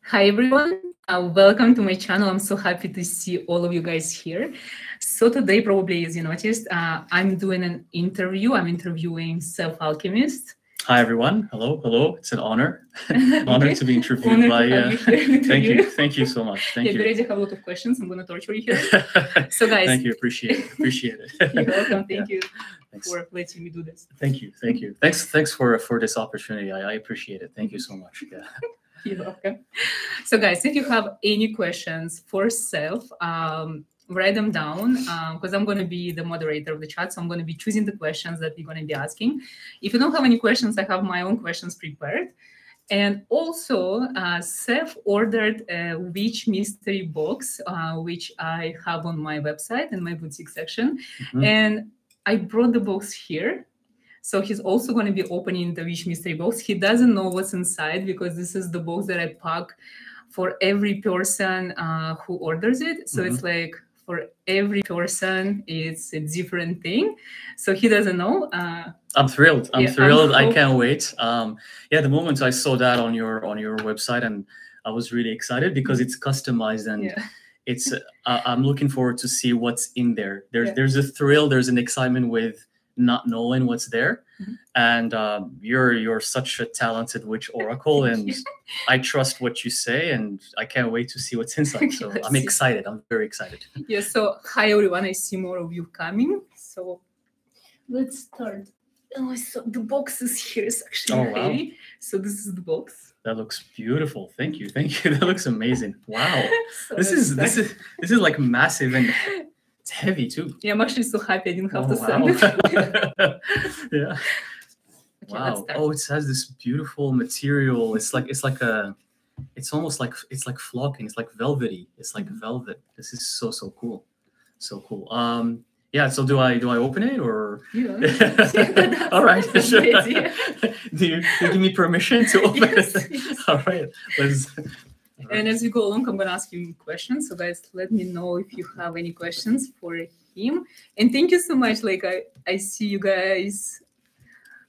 Hi everyone, welcome to my channel. I'm so happy to see all of you guys here. So today, probably as you noticed, I'm doing an interview. I'm interviewing Alchemist. Hi everyone. Hello, hello. It's an honor, honor to be interviewed Honor by. to have you here in interview. Thank you so much. Thank You you. already have a lot of questions. I'm going to torture you here. So guys, Thank you. Appreciate it. You're welcome. Thank you Thanks. for letting me do this. Thank you. Thanks for this opportunity. I appreciate it. Thank you so much. Yeah. You're welcome. So guys, if you have any questions for Self, write them down because I'm going to be the moderator of the chat. So I'm going to be choosing the questions that we're going to be asking. If you don't have any questions, I have my own questions prepared. And also, Seth ordered a witch mystery box, which I have on my website in my boutique section. Mm-hmm. And I brought the box here. So he's also going to be opening the witch mystery box. He doesn't know what's inside because this is the box that I pack for every person who orders it. So it's like for every person, it's a different thing. So he doesn't know. I'm thrilled. I'm thrilled. I can't wait. Yeah, the moment I saw that on your website, and I was really excited because it's customized and it's. I'm looking forward to see what's in there. There's a thrill. There's an excitement with not knowing what's there. And you're such a talented witch oracle, and I trust what you say, and I can't wait to see what's inside. So I'm excited. I'm very excited. Yeah. So hi everyone. I see more of you coming. So let's start. Oh, so the box is here. It's actually heavy. So this is the box. That looks beautiful. Thank you. That looks amazing. Wow. So this is like massive and it's heavy too. Yeah, I'm actually so happy I didn't have to send it. Yeah. Okay, wow. Oh, it has this beautiful material. It's almost like flocking. It's like velvety. It's like velvet. This is so cool. So cool. Yeah. So do I open it or? Yeah. All right. Sure. Do you give me permission to open it? Yes. All right. Let's. And as we go along, I'm going to ask you questions. So guys, let me know if you have any questions for him. And thank you so much. Like I see you guys.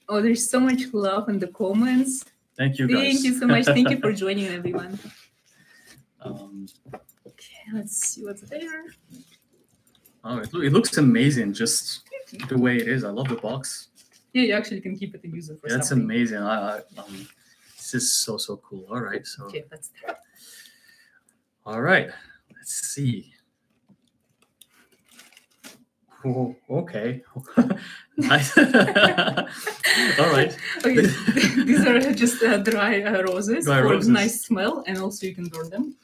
Oh, there's so much love in the comments. Thank you, guys. Thank you so much. Thank you for joining, everyone. Okay, let's see what's there. Oh, it looks amazing. Just the way it is. I love the box. Yeah, you actually can keep it and use it for something. That's amazing. This is so cool. All right, so. Okay, that's there. All right, let's see. Oh, okay. Nice. All right. Okay. These are just dry roses for nice smell, and also you can burn them.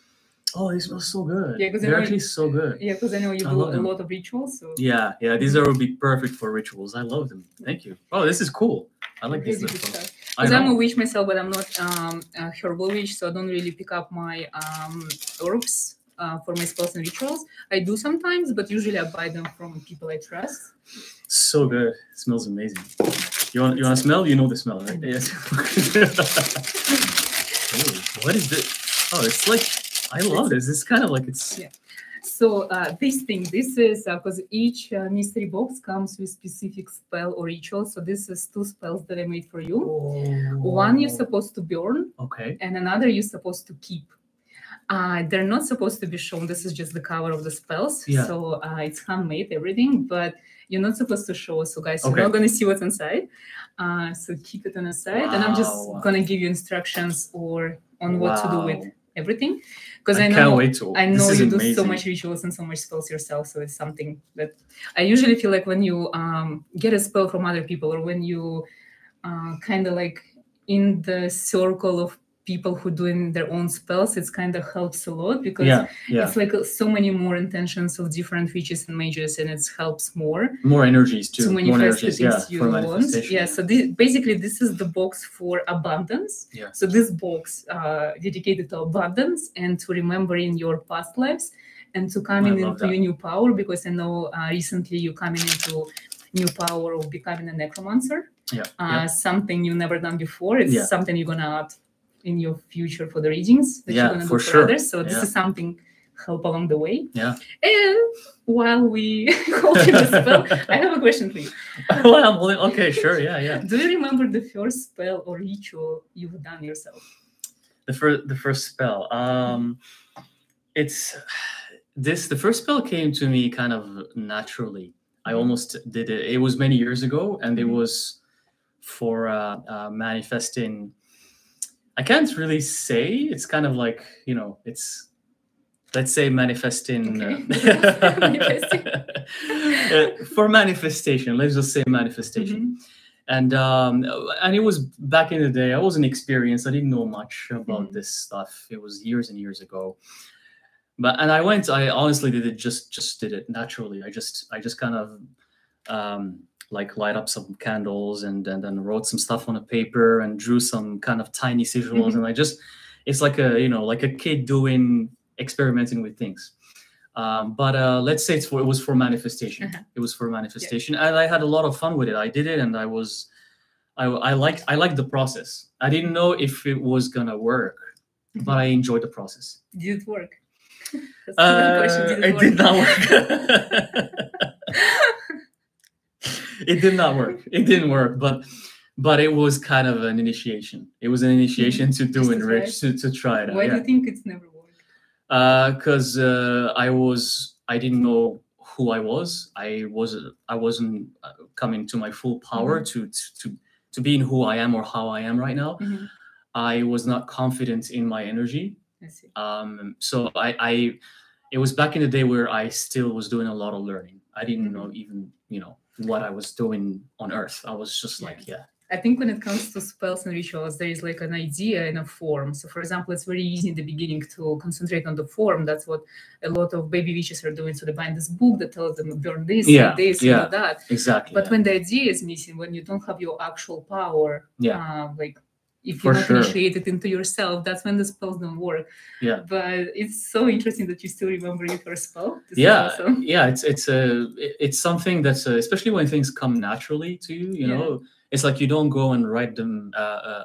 Oh, they smell so good. Yeah, they're actually so good. Yeah, because I know you do a lot of rituals. So. Yeah, these would be perfect for rituals. I love them. Thank you. Oh, this is cool. I like this stuff. Because I'm a witch myself, but I'm not a herbal witch, so I don't really pick up my herbs for my spells and rituals. I do sometimes, but usually I buy them from people I trust. So good. It smells amazing. You want to smell? You know the smell, right? Yes. Oh, what is this? Oh, it's like, I love this. It's kind of like it's... Yeah. So this is because each mystery box comes with specific spell or ritual. So this is 2 spells that I made for you. Oh. One you're supposed to burn, okay, and another you're supposed to keep. They're not supposed to be shown. This is just the cover of the spells. Yeah. So it's handmade, everything, but you're not supposed to show. So guys, you're not going to see what's inside. So keep it on the side, and I'm just going to give you instructions on what to do with everything, because I know you do so much rituals and so much spells yourself, so it's something that I usually feel like when you get a spell from other people, or when you kind of like in the circle of people who doing their own spells, it's kind of helps a lot, because it's like so many more intentions of different witches and mages, and it helps more energies too, to manifest the things you want. Yeah, so basically this is the box for abundance. So this box dedicated to abundance and to remembering your past lives and to coming into your new power, because I know recently you're coming into new power of becoming a necromancer. Something you've never done before. It's something you're gonna add in your future for the readings that you're going to do for others. So this is something help along the way. And while we holding the spell, I have a question for you. Okay, sure. Yeah. Do you remember the first spell or ritual you've done yourself? The first spell. The first spell came to me kind of naturally. I almost did it. It was many years ago, and it was for manifesting. I can't really say. It's kind of like, it's, let's say, manifesting. Manifesting. For manifestation, let's just say manifestation. And it was back in the day. I wasn't experienced. I didn't know much about this stuff. It was years and years ago. I honestly did it, just did it naturally. I just kind of like light up some candles and then wrote some stuff on a paper and drew some kind of tiny sigils. And it's like like a kid experimenting with things. Let's say it was for manifestation. It was for manifestation, and I had a lot of fun with it. I did it, and I liked the process. I didn't know if it was gonna work, but I enjoyed the process. Did it work? That's a good question. It did not work. It did not work. It didn't work, but it was kind of an initiation. It was an initiation to do enrich, to try it out. Why do you think it's never worked? Because I didn't know who I was. I wasn't coming to my full power to being who I am or how I am right now. I was not confident in my energy. I see. So it was back in the day where I still was doing a lot of learning. I didn't know even what I was doing on Earth. I was just like, I think when it comes to spells and rituals, there is like an idea and a form. So for example, it's very easy in the beginning to concentrate on the form. That's what a lot of baby witches are doing. So they bind this book that tells them burn this, and this, and that. Exactly. But when the idea is missing, when you don't have your actual power, like if For you're not sure. initiated into yourself, that's when the spells don't work. But it's so interesting that you still remember your first spell. This is awesome. It's something that's especially when things come naturally to you. You know, it's like you don't go and write them,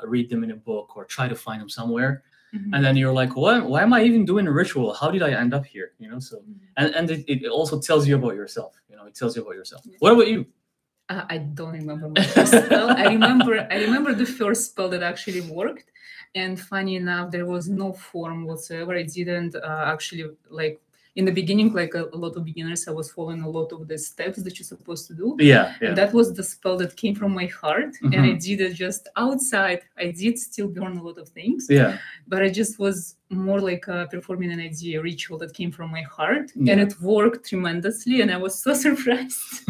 read them in a book or try to find them somewhere, and then you're like, why am I even doing a ritual? How did I end up here? So and it also tells you about yourself. It tells you about yourself. What about you? I don't remember my first spell. I remember the first spell that actually worked, and funny enough, there was no form whatsoever. I didn't actually, like, in the beginning, like a lot of beginners, I was following a lot of the steps that you're supposed to do. And that was the spell that came from my heart, and I did it just outside. I did still burn a lot of things, but I just was more like performing an idea, ritual that came from my heart, and it worked tremendously, and I was so surprised.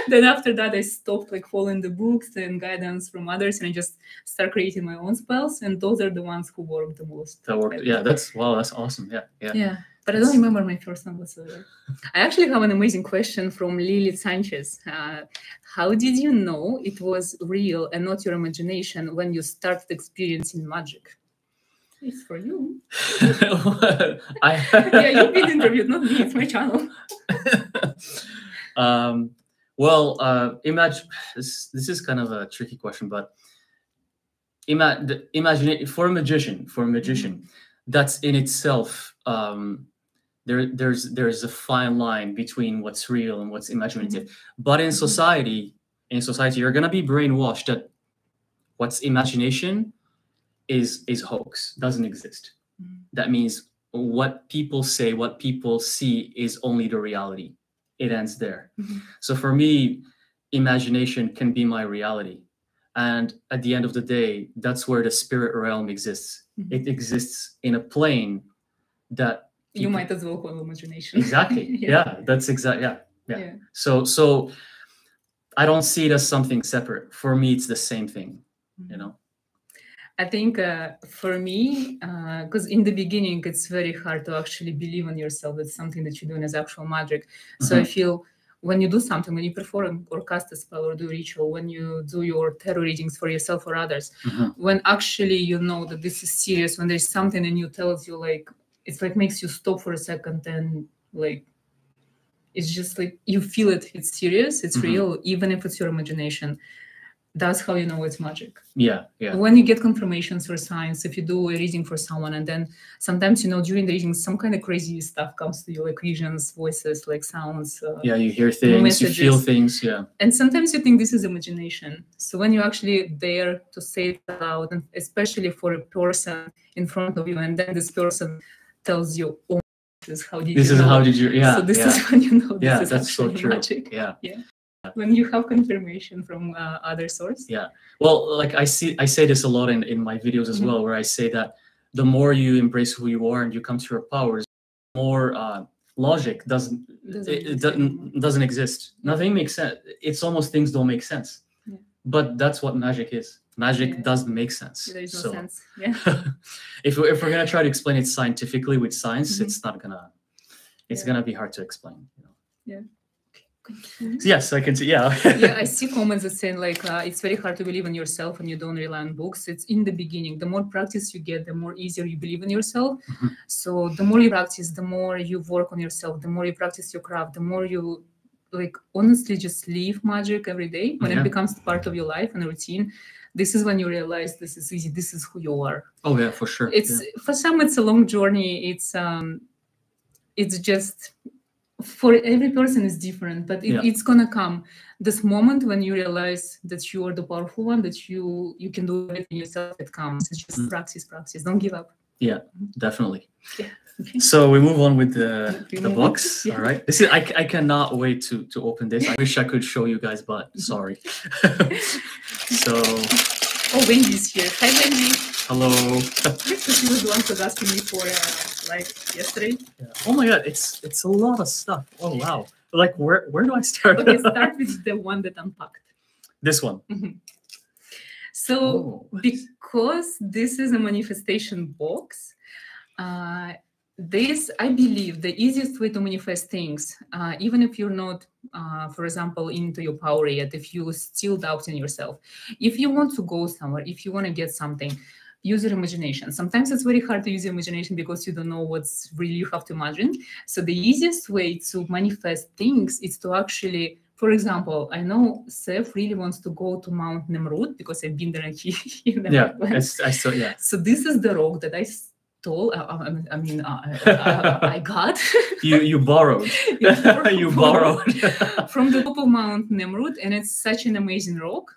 Then after that, I stopped like following the books and guidance from others, and I just started creating my own spells, and those are the ones who work the most. That worked. Yeah, that's awesome. Yeah. But I don't remember my first one whatsoever. I actually have an amazing question from Lily Sanchez. How did you know it was real and not your imagination when you started experiencing magic? It's for you. Yeah, you've been interviewed, not me. It's my channel. Imagine this is kind of a tricky question, but imagine for a magician, that's in itself. There's a fine line between what's real and what's imaginative. But in society, you're gonna be brainwashed that what's imagination is hoax, doesn't exist. That means what people say, what people see is only the reality. It ends there. So for me, imagination can be my reality. And at the end of the day, that's where the spirit realm exists. It exists in a plane that you might as well call imagination. Exactly. That's exactly. Yeah. So I don't see it as something separate. For me, it's the same thing. I think for me, because in the beginning, it's very hard to actually believe in yourself. It's something that you're doing as actual magic. So I feel when you do something, when you perform or cast a spell or do a ritual, when you do your tarot readings for yourself or others, when actually you know that this is serious, when there's something in you tells you, like, it's like makes you stop for a second and like, it's just like you feel it. It's serious. It's real, even if it's your imagination. that's how you know it's magic. Yeah, yeah. When you get confirmations for signs, if you do a reading for someone, and then sometimes, you know, during the reading, some kind of crazy stuff comes to you, like visions, voices, like sounds. Yeah, you hear things, messages. You feel things, yeah. And sometimes you think this is imagination. So when you're actually there to say it out, and especially for a person in front of you, and then this person tells you, oh, this is how did this you is know? How did you, yeah. So this yeah. is when you know this yeah, is that's so true. magic. Yeah. Yeah. When you have confirmation from other source. Yeah. Well, like I say this a lot in my videos as well, where I say that the more you embrace who you are and you come to your powers, the more logic doesn't exist. Nothing makes sense. It's almost things don't make sense. Yeah. But that's what magic is. Magic doesn't make sense. There is no sense. Yeah. if we're gonna try to explain it scientifically with science, it's not gonna. It's gonna be hard to explain. You know? Yeah. Yes, I can see. Yeah. Yeah, I see comments that saying like it's very hard to believe in yourself and you don't rely on books. It's in the beginning. The more practice you get, the more easier you believe in yourself. So the more you practice, the more you work on yourself, the more you practice your craft, the more you like honestly just live magic every day. When it becomes part of your life and a routine, this is when you realize this is easy. This is who you are. Oh yeah, for sure. It's for some it's a long journey. It's just. For every person is different, but it's gonna come this moment when you realize that you are the powerful one, that you can do everything yourself. It comes. It's just practice. Don't give up. Yeah, definitely. Yeah. Okay. So we move on with the box. All right. This is I cannot wait to open this. I wish I could show you guys, but sorry. So. Oh, Wendy's here. Hi, Wendy. Hello. She was the one who was asking me for like yesterday. Yeah. Oh my God, it's a lot of stuff. Oh wow. Like where do I start? Okay, start with the one that unpacked. This one. So because this is a manifestation box, this, I believe, the easiest way to manifest things, even if you're not, for example, into your power yet, if you still doubt in yourself, if you want to go somewhere, if you want to get something, use your imagination. Sometimes it's very hard to use your imagination because you don't know what's really you have to imagine. So the easiest way to manifest things is to actually, for example, I know Seth really wants to go to Mount Nemrut because I've been there and he never went. So this is the rock that I stole. I got. You borrowed. You borrowed from the top of Mount Nemrut, and it's such an amazing rock.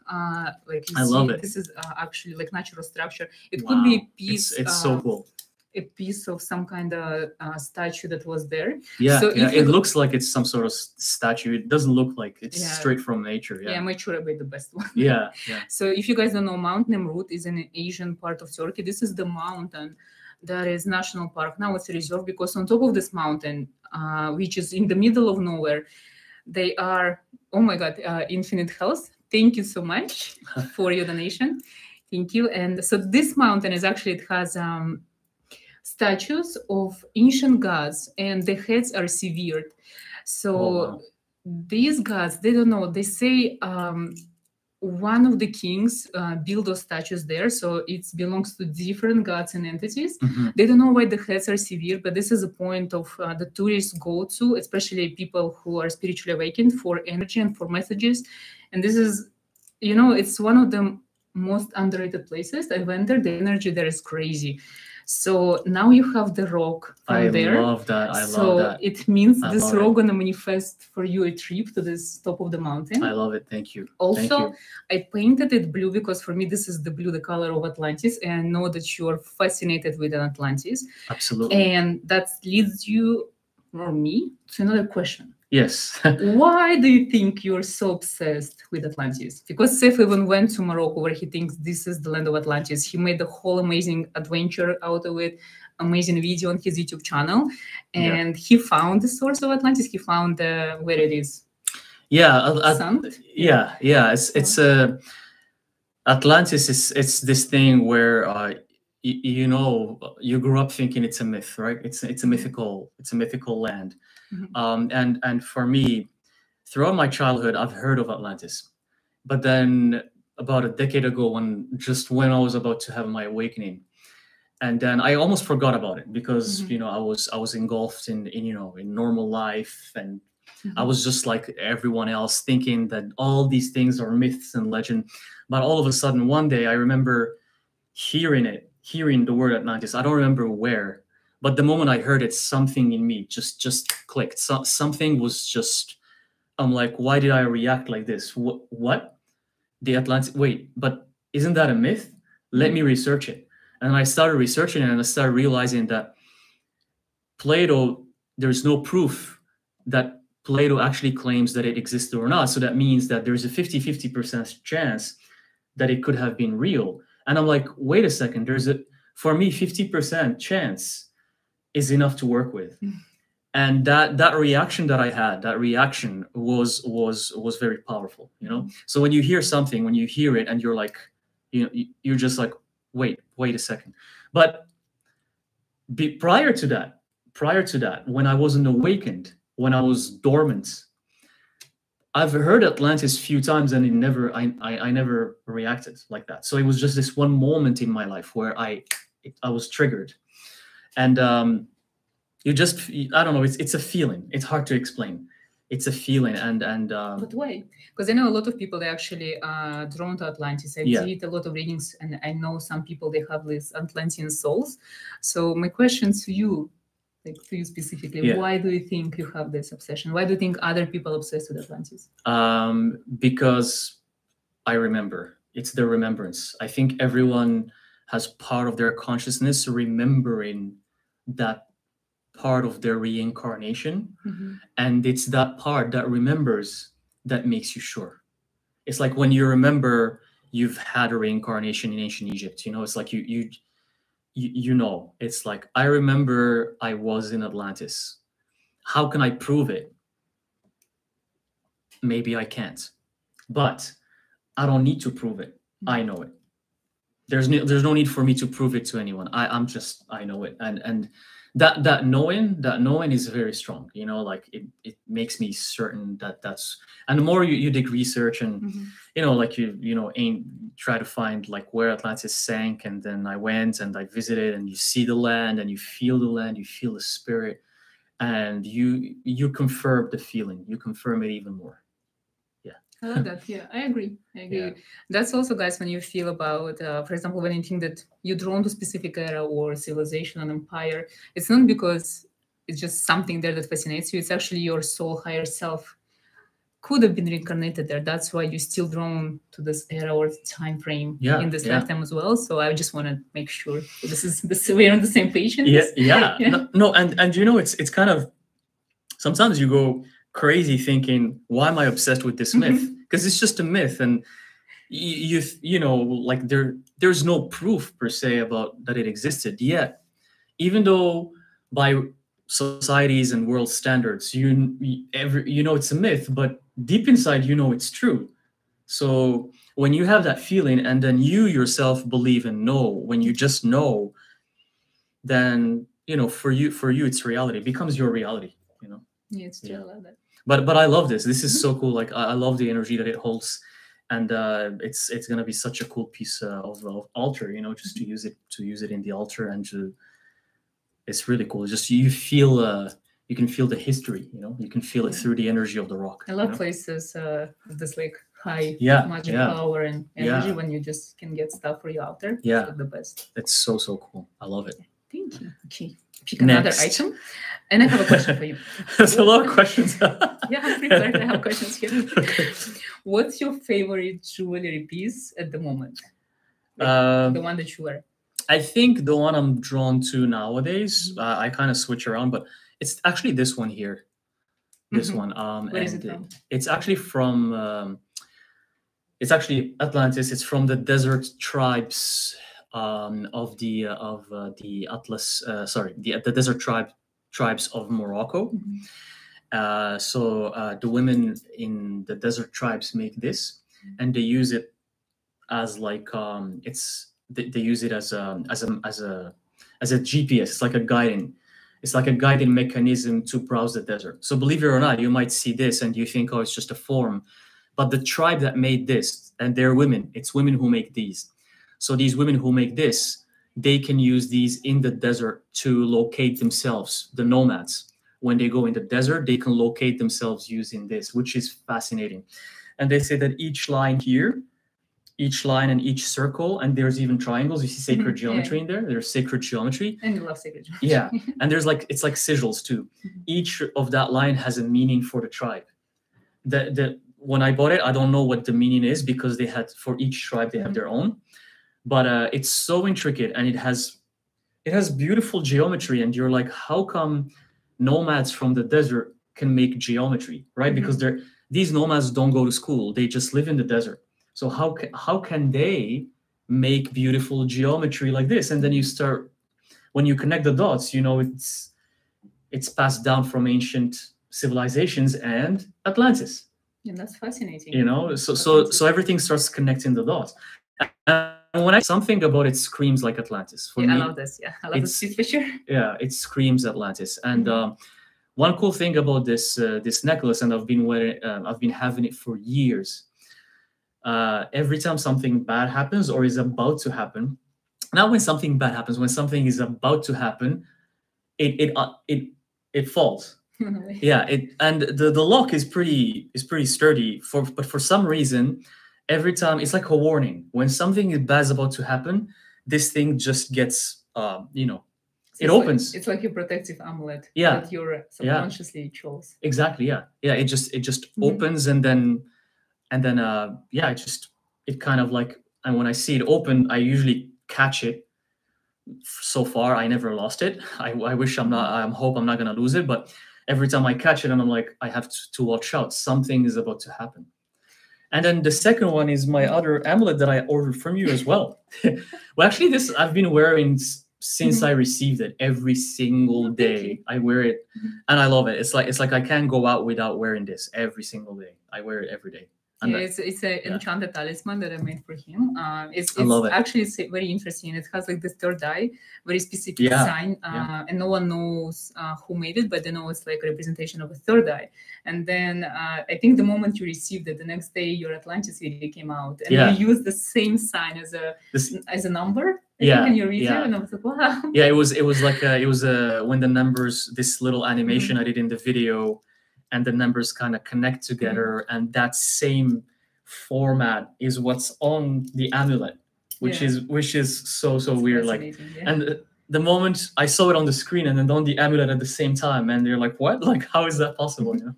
Like you love it. This is actually like natural structure. It could be a piece. It's so cool. A piece of some kind of statue that was there. Yeah, so it looks like it's some sort of statue. It doesn't look like it's straight from nature. Yeah, I'm sure about the best one. Yeah. So if you guys don't know, Mount Nemrut is in an Asian part of Turkey. This is the mountain that is national park. Now it's a reserve because on top of this mountain, which is in the middle of nowhere, they are, oh my God, Infinite Health. Thank you so much for your donation. Thank you. And so this mountain is actually, it has statues of ancient gods and the heads are severed. So these gods, they don't know, they say one of the kings built those statues there, so it belongs to different gods and entities. They don't know why the heads are severed, but this is a point of the tourists go to, especially people who are spiritually awakened, for energy and for messages. And this is, you know, it's one of the most underrated places. I went there, the energy there is crazy. So now you have the rock from there. I love that. So it means this rock gonna manifest for you a trip to this top of the mountain. I love it. Thank you. Also, I painted it blue because for me this is the blue, the color of Atlantis, and I know that you are fascinated with Atlantis. Absolutely. And that leads you or me to another question. Yes. Why do you think you're so obsessed with Atlantis? Because Seth even went to Morocco where he thinks this is the land of Atlantis. He made a whole amazing adventure out of it, amazing video on his YouTube channel. And he found the source of Atlantis. He found where it is. Yeah. It's Atlantis it's this thing where you know, you grew up thinking it's a myth, right? It's a mythical land. And for me, throughout my childhood, I've heard of Atlantis, but then about a decade ago, when I was about to have my awakening, and then I almost forgot about it because you know I was engulfed in normal life, and I was just like everyone else, thinking that all these things are myths and legend. But all of a sudden, one day, I remember hearing the word Atlantis. I don't remember where, but the moment I heard it, something in me just clicked. Something was just, I'm like, why did I react like this? What? The Atlantis? Wait, but isn't that a myth? Let me research it. And I started researching it, and I started realizing that Plato, there's no proof that Plato actually claims that it existed or not. So that means that there's a 50% chance that it could have been real. And I'm like, wait a second, for me, 50% chance is enough to work with. And that reaction that I had, that reaction was very powerful, you know? So when you hear something, when you hear it and you're like, you know, you're just like, wait a second. But prior to that, when I wasn't awakened, when I was dormant, I've heard Atlantis a few times, and I never reacted like that. So it was just this one moment in my life where I was triggered, and I don't know. It's a feeling. It's hard to explain. It's a feeling, and But why? Because I know a lot of people, they actually are drawn to Atlantis. I did a lot of readings, and I know some people, they have these Atlantean souls. So my question to you, like to you specifically, why do you think you have this obsession? Why do you think other people obsessed with Atlantis? Because I remember. It's the remembrance. I think everyone has part of their consciousness remembering that part of their reincarnation, and it's that part that remembers that makes you sure. It's like when you remember you've had a reincarnation in ancient Egypt, you know, it's like you know, it's like, I remember I was in Atlantis. How can I prove it? Maybe I can't, but I don't need to prove it. I know it. There's no need for me to prove it to anyone. I know it, and that knowing is very strong, you know, like it makes me certain that's, and the more you dig research and you know, like try to find like where Atlantis sank, and then I went and I visited, and you see the land, and you feel the land, you feel the spirit, and you confirm the feeling, you confirm it even more. I love that. Yeah, I agree. That's also, guys, when you feel about, for example, when you think that you're drawn to specific era or civilization and empire, it's not because it's just something there that fascinates you. It's actually your soul, higher self could have been reincarnated there. That's why you're still drawn to this era or time frame in this lifetime as well. So I just want to make sure we're on the same page. No, and you know, it's kind of, sometimes you go crazy thinking, why am I obsessed with this myth? Because it's just a myth, and you know, like there's no proof per se about that it existed yet, even though by societies and world standards, you know it's a myth, but deep inside you know it's true. So when you have that feeling, and then you yourself believe and know, when you just know, then you know, for you it's reality. It becomes your reality, you know. Yeah, it's true. I love that. But I love this. This is so cool. Like I love the energy that it holds, and it's gonna be such a cool piece of altar. You know, just to use it in the altar, and it's really cool. Just you can feel the history. You know, you can feel it through the energy of the rock. I love places with this like high magic power and energy when you just can get stuff for your altar. Yeah, it's like the best. It's so cool. I love it. Thank you. Okay. Pick another item. And I have a question for you. There's a lot of questions. Yeah, I'm prepared. I have questions here. Okay. What's your favorite jewelry piece at the moment? Like, the one that you wear? I think the one I'm drawn to nowadays, I kind of switch around, but it's actually this one here. This one. Where is it from? It's actually from, it's actually Atlantis. It's from the desert tribes of the Atlas, the desert tribes of Morocco. So the women in the desert tribes make this, and they use it as like they use it as a GPS. It's like a guiding mechanism to browse the desert. So believe it or not, you might see this and you think, oh, it's just a form, but the tribe that made this, and they're women. It's women who make these. So these women who make this, they can use these in the desert to locate themselves, the nomads. when they go in the desert, they can locate themselves using this, which is fascinating. And they say that each line here, each line and each circle, and there's even triangles. You see sacred geometry in there. There's sacred geometry. And you love sacred geometry. Yeah. And there's like, it's like sigils too. Each of that line has a meaning for the tribe. When I bought it, I don't know what the meaning is, because they had, for each tribe, they have their own. But it's so intricate, and it has beautiful geometry. And you're like, how come nomads from the desert can make geometry, right? Because these nomads don't go to school. They just live in the desert. So how can they make beautiful geometry like this? And then you start, when you connect the dots, you know, it's passed down from ancient civilizations and Atlantis. Yeah, that's fascinating. You know, so everything starts connecting the dots. And when something about it screams like Atlantis. For me, I love this. Yeah, I love this picture. Yeah, it screams Atlantis. And one cool thing about this necklace, and I've been having it for years. Every time something bad happens or is about to happen, not when something bad happens, when something is about to happen, it falls. Yeah, and the lock is pretty sturdy. But for some reason, every time it's like a warning. When something bad is about to happen, this thing just gets you know, so it opens. It's like a protective amulet. Yeah, that you're subconsciously chose. Exactly. Yeah. It just opens, and then yeah, it kind of like, and when I see it open, I usually catch it. So far, I never lost it. I wish I hope I'm not gonna lose it, but every time I catch it, and I'm like, I have to watch out. Something is about to happen. And then the second one is my other amulet that I ordered from you as well. Well, actually, this I've been wearing since I received it. Every single day I wear it, and I love it. It's like I can't go out without wearing this every single day. I wear it every day. Yeah, it's an Enchanted Talisman that I made for him. It's actually very interesting. It has like the third eye, very specific sign, and no one knows who made it, but they know it's like a representation of a third eye. And then I think the moment you received it, the next day your Atlantis video came out, and you used the same sign as a number. I think in your video, and I was like, wow. Yeah, it was when the numbers, this little animation I did in the video, and the numbers kind of connect together, and that same format is what's on the amulet, which is so weird. Like, and the moment I saw it on the screen and then on the amulet at the same time, and you're like, what? Like, how is that possible? You know?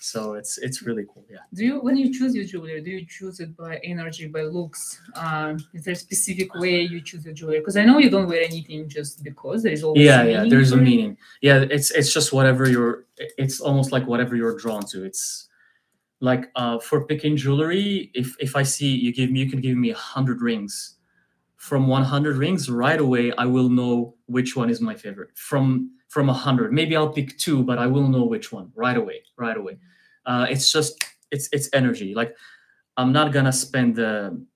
So it's really cool. Yeah. When you choose your jewelry, do you choose it by energy, by looks? Is there a specific way you choose your jewelry? Because I know you don't wear anything just because. There is always there's a meaning. Yeah, it's just whatever it's almost like whatever you're drawn to. It's like for picking jewelry, if I see you can give me 100 rings. From 100 rings, right away I will know which one is my favorite. From 100, maybe I'll pick 2, but I will know which one right away. It's just it's energy. Like, I'm not gonna spend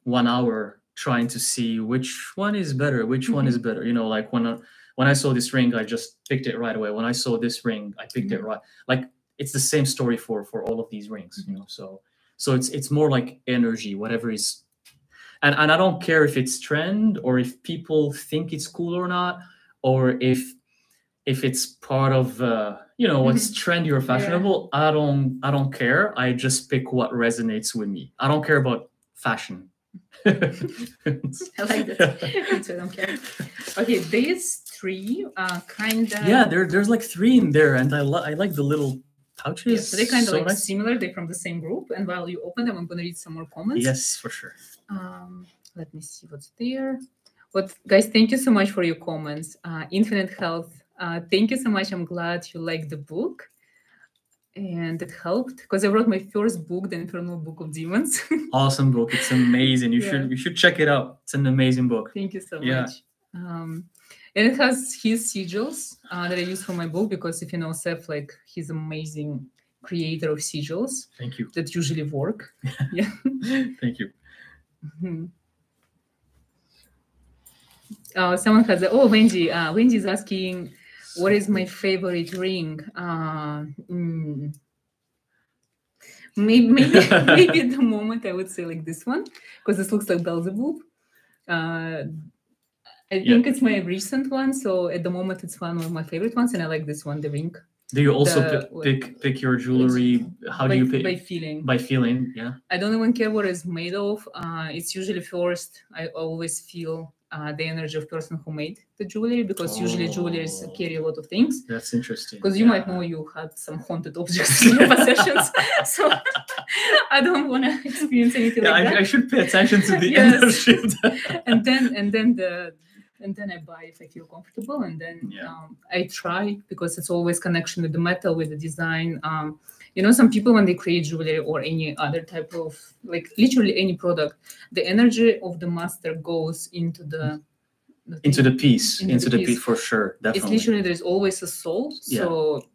1 hour trying to see which one is better, You know, like when I saw this ring, I just picked it right away. When I saw this ring, I picked it right. Like, it's the same story for all of these rings, you know. So it's more like energy, whatever is. And I don't care if it's trend or if people think it's cool or not, or if it's part of what's trendy or fashionable. I don't care. I just pick what resonates with me. I don't care about fashion. I like that. I don't care. Okay, these 3 are kind of there's like 3 in there, and I like the little pouches. Yeah, so they're kind of like similar. They're from the same group. And while you open them, I'm going to read some more comments. Yes, for sure. Let me see what's there. Guys, thank you so much for your comments. Infinite Health, thank you so much. I'm glad you liked the book. And it helped because I wrote my first book, The Infernal Book of Demons. Awesome book. It's amazing. You should check it out. It's an amazing book. Thank you so much. And it has his sigils that I use for my book, because if you know Seth, like, he's amazing creator of sigils. Thank you. That usually work. Yeah. Thank you. Someone has Wendy. Wendy is asking, what is my favorite ring? Maybe at the moment I would say like this one, because this looks like Beelzebub. I think it's my recent one, so at the moment it's one of my favorite ones, and I like this one, the ring. Do you also pick your jewelry? How do you pick? By feeling. By feeling, yeah. I don't even care what it's made of. It's usually first, I always feel the energy of person who made the jewelry, because usually jewelries carry a lot of things. That's interesting. Because you might know you had some haunted objects in your possessions, so I don't want to experience anything like that. I should pay attention to the energy. And then I buy if I feel comfortable, and then I try, because it's always connection with the metal, with the design. You know, some people, when they create jewelry or any other type of, like literally any product, the energy of the master goes into the piece for sure. Definitely. It's literally, there's always a soul. So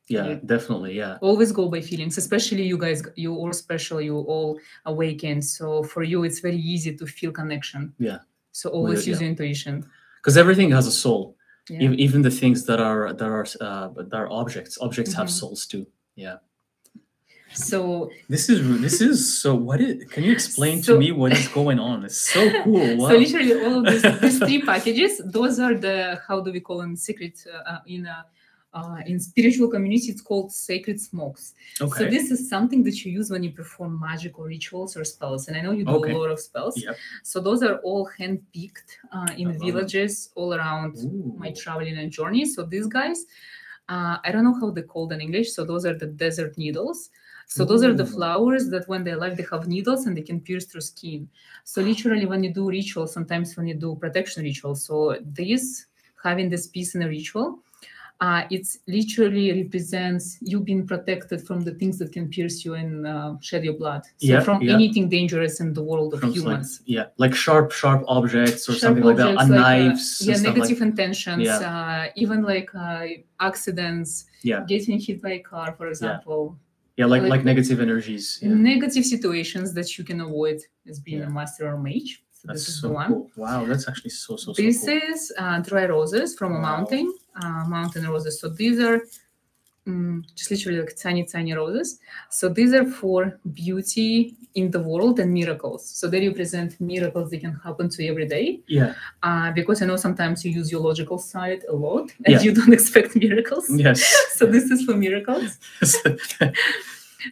definitely. Always go by feelings, especially you guys, you all special, you all awakened. So for you, it's very easy to feel connection. Yeah. So always use your intuition. Because everything has a soul. Yeah. Even the things that are objects. Objects have souls too. Yeah. So this is so. Can you explain to me what is going on? It's so cool. Wow. So literally all of these 3 packages, those are the, how do we call them, secret in spiritual community, it's called sacred smokes. Okay. So this is something that you use when you perform magic or rituals or spells. And I know you do a lot of spells. Yep. So those are all hand-picked in villages all around my traveling and journey. So these guys, I don't know how they called in English. So those are the desert needles. So those are the flowers that when they're alive, they have needles and they can pierce through skin. So literally when you do rituals, sometimes when you do protection rituals, so having this piece in a ritual, it literally represents you being protected from the things that can pierce you and shed your blood. So from anything dangerous in the world of humans. Like sharp objects or something like that, knives. Negative intentions, even like accidents, getting hit by a car, for example. Like negative energies. Negative situations that you can avoid as being a master or mage. So that's this is so the one. Cool. Wow, that's actually so This cool. is dry roses from a mountain roses. So these are just literally like tiny roses. So these are for beauty in the world and miracles. So they represent miracles that can happen to you every day. Yeah. Because I know sometimes you use your logical side a lot and you don't expect miracles. Yes. So this is for miracles.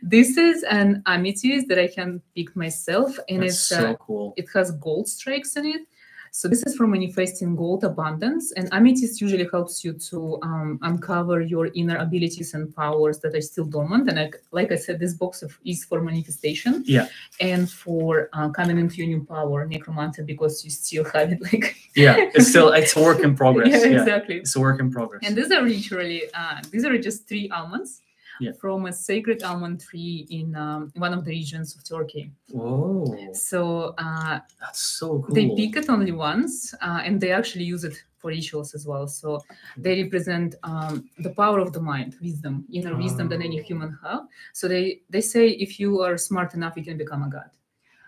This is an amethyst that I can pick myself, and it's so cool. It has gold strikes in it. So this is for manifesting gold abundance, and amethyst usually helps you to uncover your inner abilities and powers that are still dormant. And like I said, this box is for manifestation, and for coming into your new power, necromancer, because you still have it. It's a work in progress. Exactly. It's a work in progress. And these are literally these are just 3 almonds. From a sacred almond tree in one of the regions of Turkey. Whoa. So that's so cool. They pick it only once, and they actually use it for rituals as well. So they represent the power of the mind, wisdom, inner wisdom that any human have. So they say if you are smart enough, you can become a god.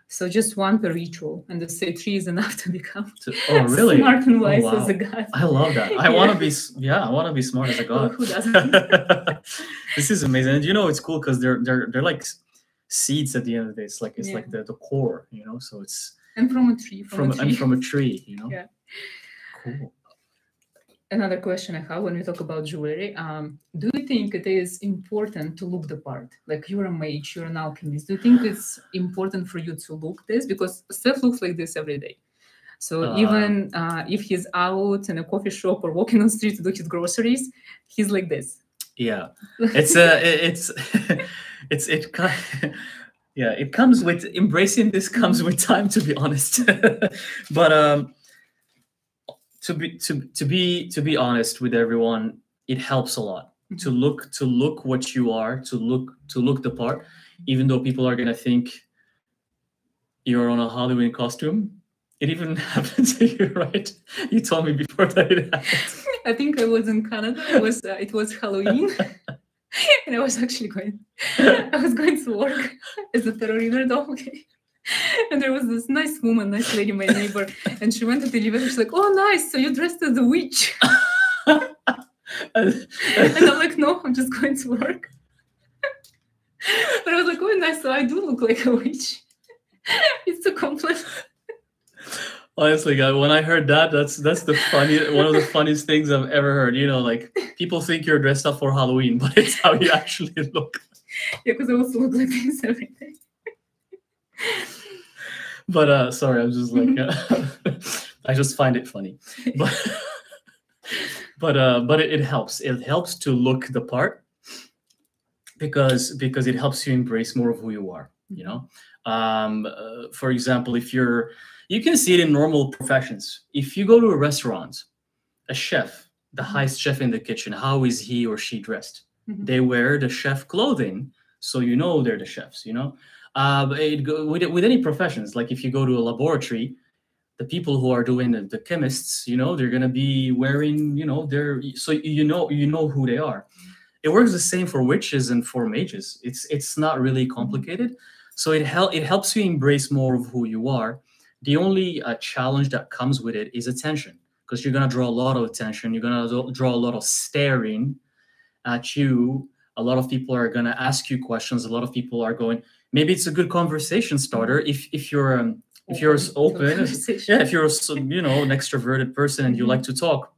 So just 1 per ritual, and they say 3 is enough to become smart and wise as a god. I love that. I want to be, I want to be smart as a god. Who doesn't? This is amazing, and it's cool because they're like seeds at the end of the day. It's like the core, So it's from a tree, from a tree, Yeah. Cool. Another question I have when we talk about jewelry, do you think it is important to look the part? Like you're a mage, you're an alchemist. Do you think it's important for you to look this? Because Steph looks like this every day. So even if he's out in a coffee shop or walking on the street to do his groceries, he's like this. Yeah, it comes with embracing this comes with time, to be honest. But to be honest with everyone, it helps a lot to look what you are, to look the part, even though people are gonna think you're on a Halloween costume. It even happened to you, right? You told me before that it happened. I think I was in Canada. It was Halloween, and I was actually going to work as a terror reader dog. And there was this nice lady, my neighbor, and she went to the elevator. She's like, "Oh, nice! So you dressed as a witch?" And I'm like, "No, I'm just going to work." But I was like, "Oh, nice! So I do look like a witch." It's a compliment. Honestly, guys, when I heard that, that's the one of the funniest things I've ever heard. You know, like people think you're dressed up for Halloween, but it's how you actually look. Yeah, because I also look like this every day. But sorry, I'm just like I just find it funny. But it helps. It helps to look the part because it helps you embrace more of who you are. You know, for example, if you can see it in normal professions. If you go to a restaurant, a chef, the highest chef in the kitchen, how is he or she dressed? They wear the chef clothing, so you know they're the chefs. You know, with any professions, like if you go to a laboratory, the people who are doing the chemists, you know, they're gonna be wearing, you know, so you know who they are. It works the same for witches and for mages. It's not really complicated. So it helps you embrace more of who you are. The only challenge that comes with it is attention, because you're gonna draw a lot of attention. You're gonna draw a lot of staring at you. A lot of people are gonna ask you questions. A lot of people are going. Maybe it's a good conversation starter if you're open, yeah. If you're an extroverted person and you like to talk,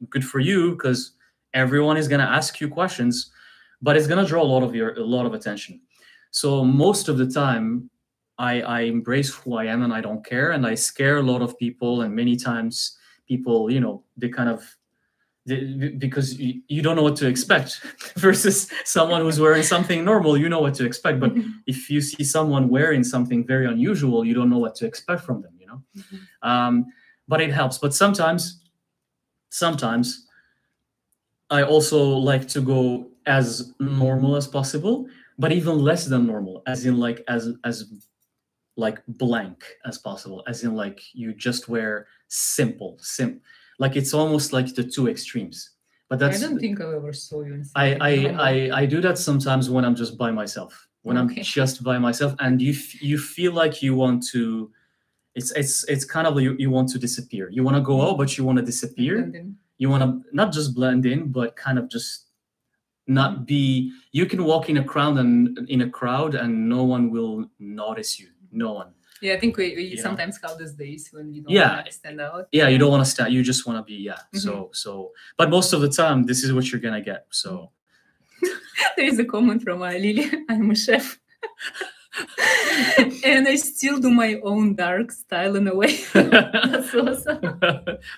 good for you, because everyone is gonna ask you questions, but it's gonna draw a lot of attention. So most of the time, I embrace who I am and I don't care, and I scare a lot of people. And many times, people, you know, they kind of because you don't know what to expect versus someone who's wearing something normal, you know what to expect. But if you see someone wearing something very unusual, you don't know what to expect from them, you know. But it helps. But sometimes I also like to go as normal as possible, but even less than normal, as in like as like blank as possible, as in like you just wear simple. Like it's almost like the two extremes. But that's I don't think I ever saw you in I do that sometimes when I'm just by myself. When I'm just by myself, and you feel like you want to, it's kind of you want to disappear. You want to go out, but you want to disappear. You want to not just blend in, but kind of just not be. You can walk in a crowd and no one will notice you. No one. Yeah, I think we sometimes have these days when we don't want to stand out. Yeah, you don't want to stand. You just want to be, So, but most of the time, this is what you're going to get. So. There is a comment from Lily. I'm a chef. And I still do my own dark style in a way. That's awesome.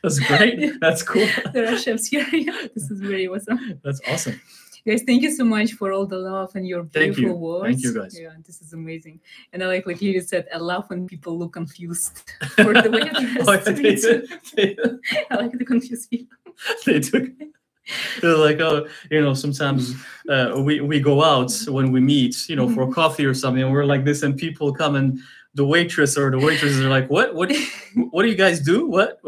That's great. That's cool. There are chefs here. Yeah, this is very awesome. That's awesome. Guys, thank you so much for all the love and your beautiful words. Thank you, guys. Yeah, this is amazing. And I like Lily said, I love when people look confused for the way it is. I like the confused people. They do. They're like, oh, you know, sometimes we go out when we meet, you know, for coffee or something, and we're like this, and people come and the waitress or the waitresses are like, what do you guys do? What?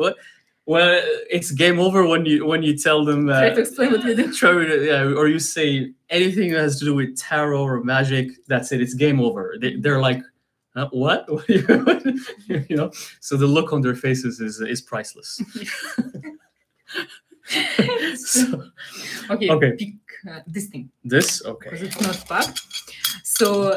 Well, it's game over when you tell them. Try to explain what we do. Or you say anything that has to do with tarot or magic. That's it. It's game over. They're like, what? You know. So the look on their faces is priceless. Okay. Pick this thing. This because it's not packed. So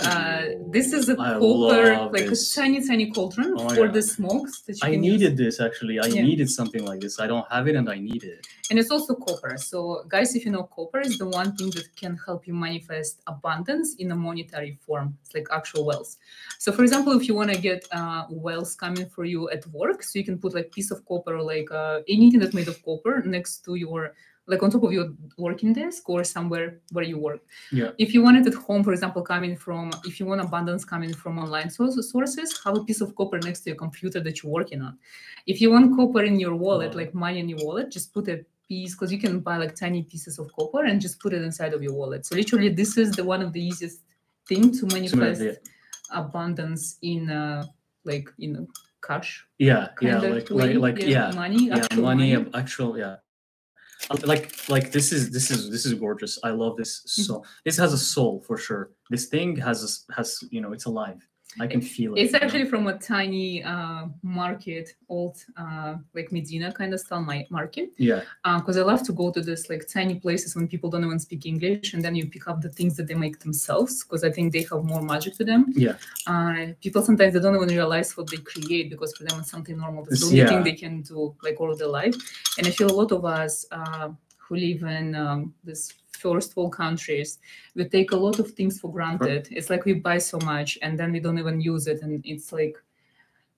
this is a copper, like a tiny cauldron for the smokes that you I needed this actually. I needed something like this. I don't have it, and I need it. And it's also copper. So guys, if you know, copper is the one thing that can help you manifest abundance in a monetary form. It's like actual wealth. So for example, if you want to get wealth coming for you at work, so you can put like piece of copper or like anything that's made of copper next to your, like on top of your working desk or somewhere where you work. Yeah. If you want it at home, for example, if you want abundance coming from online sources, have a piece of copper next to your computer that you're working on. If you want copper in your wallet, like money in your wallet, just put a piece, because you can buy like tiny pieces of copper and just put it inside of your wallet. So literally, this is one of the easiest thing to manifest abundance in cash. Money. Like this is gorgeous. I love this. So this has a soul for sure. This thing has it's alive. I can feel it. It's actually from a tiny market, old like Medina kind of style market. Yeah. Because I love to go to this like tiny places when people don't even speak English, and then you pick up the things that they make themselves, because I think they have more magic to them. Yeah. People sometimes they don't even realize what they create, because for them it's something normal. It's the only thing they can do like all of their life. And I feel a lot of us who live in this first world countries, we take a lot of things for granted. It's like we buy so much and then we don't even use it, and it's like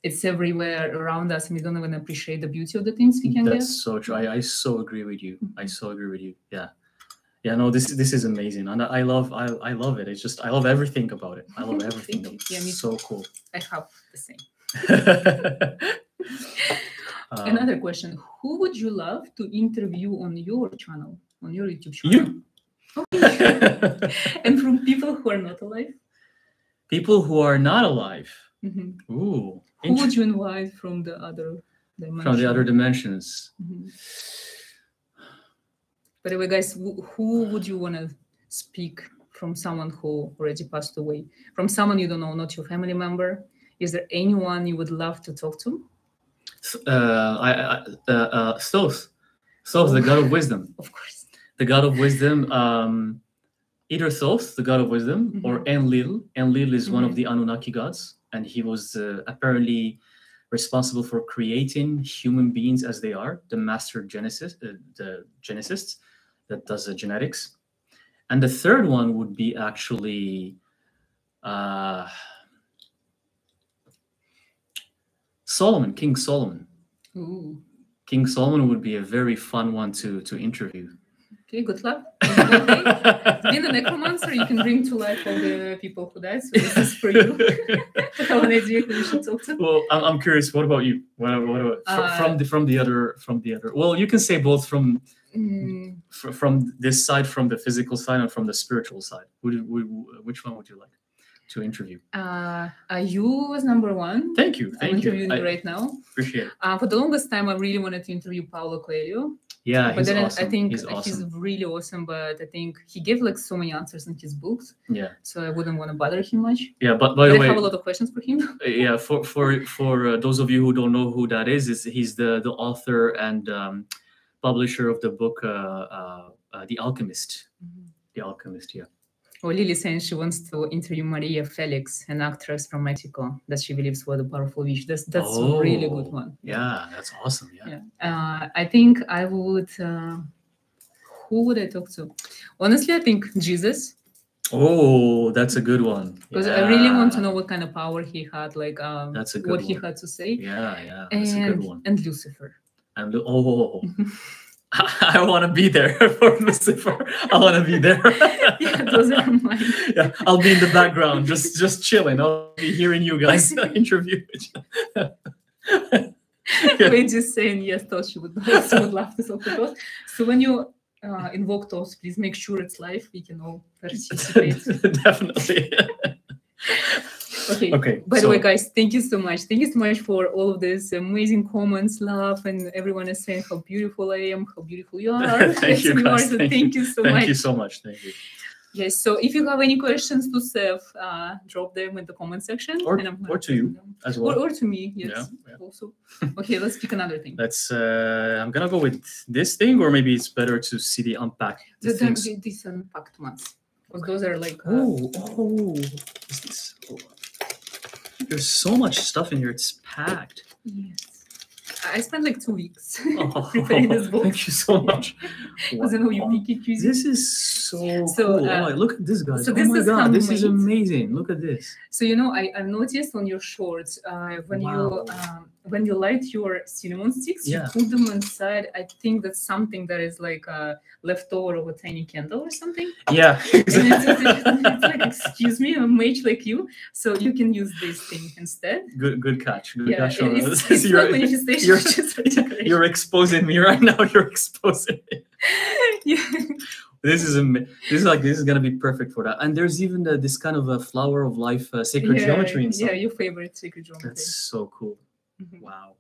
it's everywhere around us, and we don't even appreciate the beauty of the things we can get. That's so true. I so agree with you. I so agree with you. Yeah. No, this is amazing, and I love it. It's just I love everything about it. I love everything. It's so cool. I have the same. Another question: who would you love to interview on your channel, on your YouTube channel? You. And from people who are not alive? People who are not alive. Mm-hmm. Ooh. Who would you invite from the other dimensions? From the other dimensions. Mm-hmm. By the way, guys, who would you want to speak from someone who already passed away? From someone you don't know, not your family member? Is there anyone you would love to talk to? Thoth, the god of wisdom. Of course. The god of wisdom, either Thoth, the god of wisdom, or Enlil. Enlil is one of the Anunnaki gods, and he was apparently responsible for creating human beings as they are, the master the geneticist that does the genetics. And the third one would be actually Solomon, King Solomon. Ooh. King Solomon would be a very fun one to interview. Okay, good luck. Being a necromancer, you can bring to life all the people who died. So this is for you to have an idea who you should talk to. Well, I'm curious. What about you? What about from the other? Well, you can say both from this side, from the physical side, and from the spiritual side. Which one would you like to interview? You was number one. Thank you. I'm interviewing you right now. Appreciate it. For the longest time, I really wanted to interview Paulo Coelho. Yeah, but then awesome. I think he's really awesome. But I think he gave like so many answers in his books. Yeah. So I wouldn't want to bother him much. Yeah, but by the way, I have a lot of questions for him. Yeah, for those of you who don't know who that is he's the author and publisher of the book The Alchemist. The Alchemist, yeah. Well, Lily saying she wants to interview Maria Felix, an actress from Mexico that she believes was a powerful witch. That's a really good one. Yeah, that's awesome. Yeah. I think I would. Who would I talk to? Honestly, I think Jesus. Oh, that's a good one. Because I really want to know what kind of power he had, like that's a good what one. He had to say. Yeah, that's a good one. And Lucifer. And I want to be there for Lucifer. I want to be there. Yeah, those are mine. Yeah, I'll be in the background, just chilling. I'll be hearing you guys interview. We're just saying yes, Tosh. She would love to talk to us. So when you invoke Tosh, please make sure it's live. We can all participate. Definitely. Okay. By the way, guys, thank you so much. Thank you so much for all of this amazing comments, love, and everyone is saying how beautiful I am, how beautiful you are. Thank you, guys. Thank you so much. Thank you so much. Thank you. Yes. So if you have any questions to Seth, drop them in the comment section. Or to you as well. Or to me. Yes. Yeah. Also. Okay. Let's pick another thing. I'm gonna go with this thing, or maybe it's better to see the unpacked things. These unpacked ones. Because those are like. Is this? There's so much stuff in here. It's packed. Yes. I spent like 2 weeks preparing this book. Thank you so much. Because I know you pick it. This is so cool. Look at this, guys. So this is God, this is amazing. Look at this. So, I've noticed on your shorts, when you light your cinnamon sticks, you put them inside. I think that's something that is like a leftover of a tiny candle or something. Yeah. Exactly. It's like, excuse me, a mage like you. So you can use this thing instead. Good catch. Good catch. It's not manifestation. You're exposing me right now. You're exposing me. Yeah. This is gonna be perfect for that. And there's even this kind of a flower of life sacred geometry inside. Yeah, your favorite sacred geometry. That's so cool. Wow.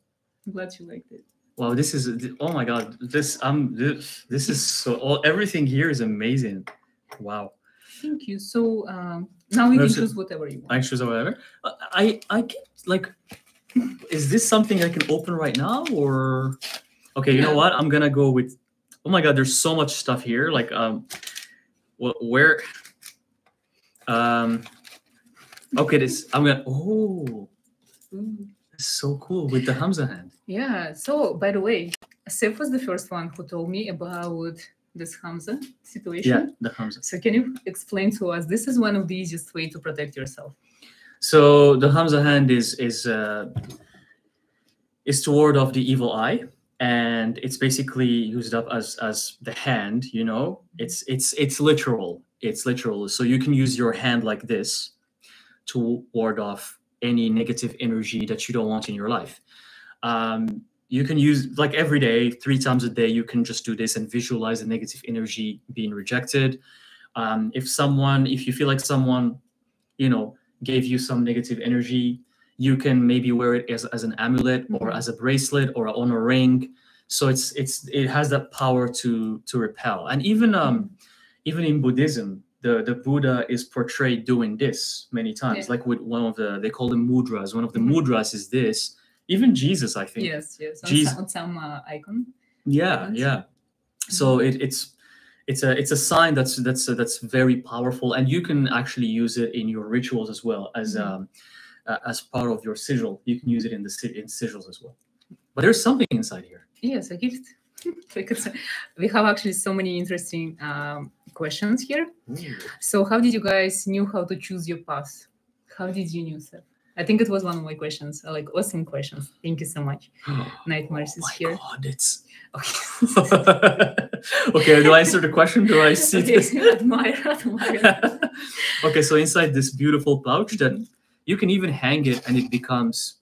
I'm glad you liked it. Wow, this is, oh my God, this is so, everything here is amazing. Wow. Thank you. So Now you can choose whatever you want. I choose whatever. I can, like, is this something I can open right now, or? Okay, you know what? I'm gonna go with. Oh my God, there's so much stuff here. Like, where? Okay, this I'm gonna. Oh, it's so cool with the Hamza hand. Yeah. So, by the way, Seth was the first one who told me about this Hamza situation. Yeah, the Hamza. So, can you explain to us? This is one of the easiest way to protect yourself. So the Hamza hand is to ward off the evil eye, and it's basically used up as the hand. You know, it's literal. It's literal. So you can use your hand like this to ward off any negative energy that you don't want in your life. You can use, like, every day, 3 times a day, you can just do this and visualize the negative energy being rejected. If you feel like someone, you know, gave you some negative energy, you can maybe wear it as an amulet or as a bracelet or on a ring. So it has that power to repel. And even in Buddhism, the Buddha is portrayed doing this many times, like with one of they call them mudras. One of the mudras is this. Even Jesus, I think. Yes. On some icon. Yeah, icons. Yeah. So it's a sign that's very powerful, and you can actually use it in your rituals as well as part of your sigil. You can use it in sigils as well. But there's something inside here. Yes, a gift. Because we have actually so many interesting questions here. Ooh. So how did you guys knew how to choose your path? How did you know that? I think it was one of my questions. Like, awesome questions. Thank you so much. Nightmares is here. God, it's okay. Okay, do I answer the question? Do I see this? Admire. Okay, so inside this beautiful pouch that you can even hang it, and it becomes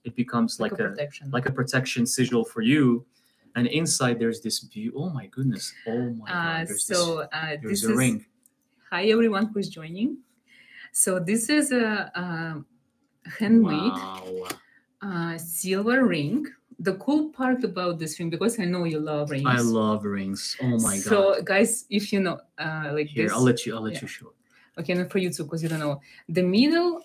like a protection sigil for you. And inside there's this oh my goodness. Oh my God. There's a ring. Hi everyone who is joining. So this is a handmade silver ring. The cool part about this ring, because I know you love rings. I love rings. Oh my God. So guys, if you know, like here, this, I'll let you show. Okay, and for you too, because you don't know. The middle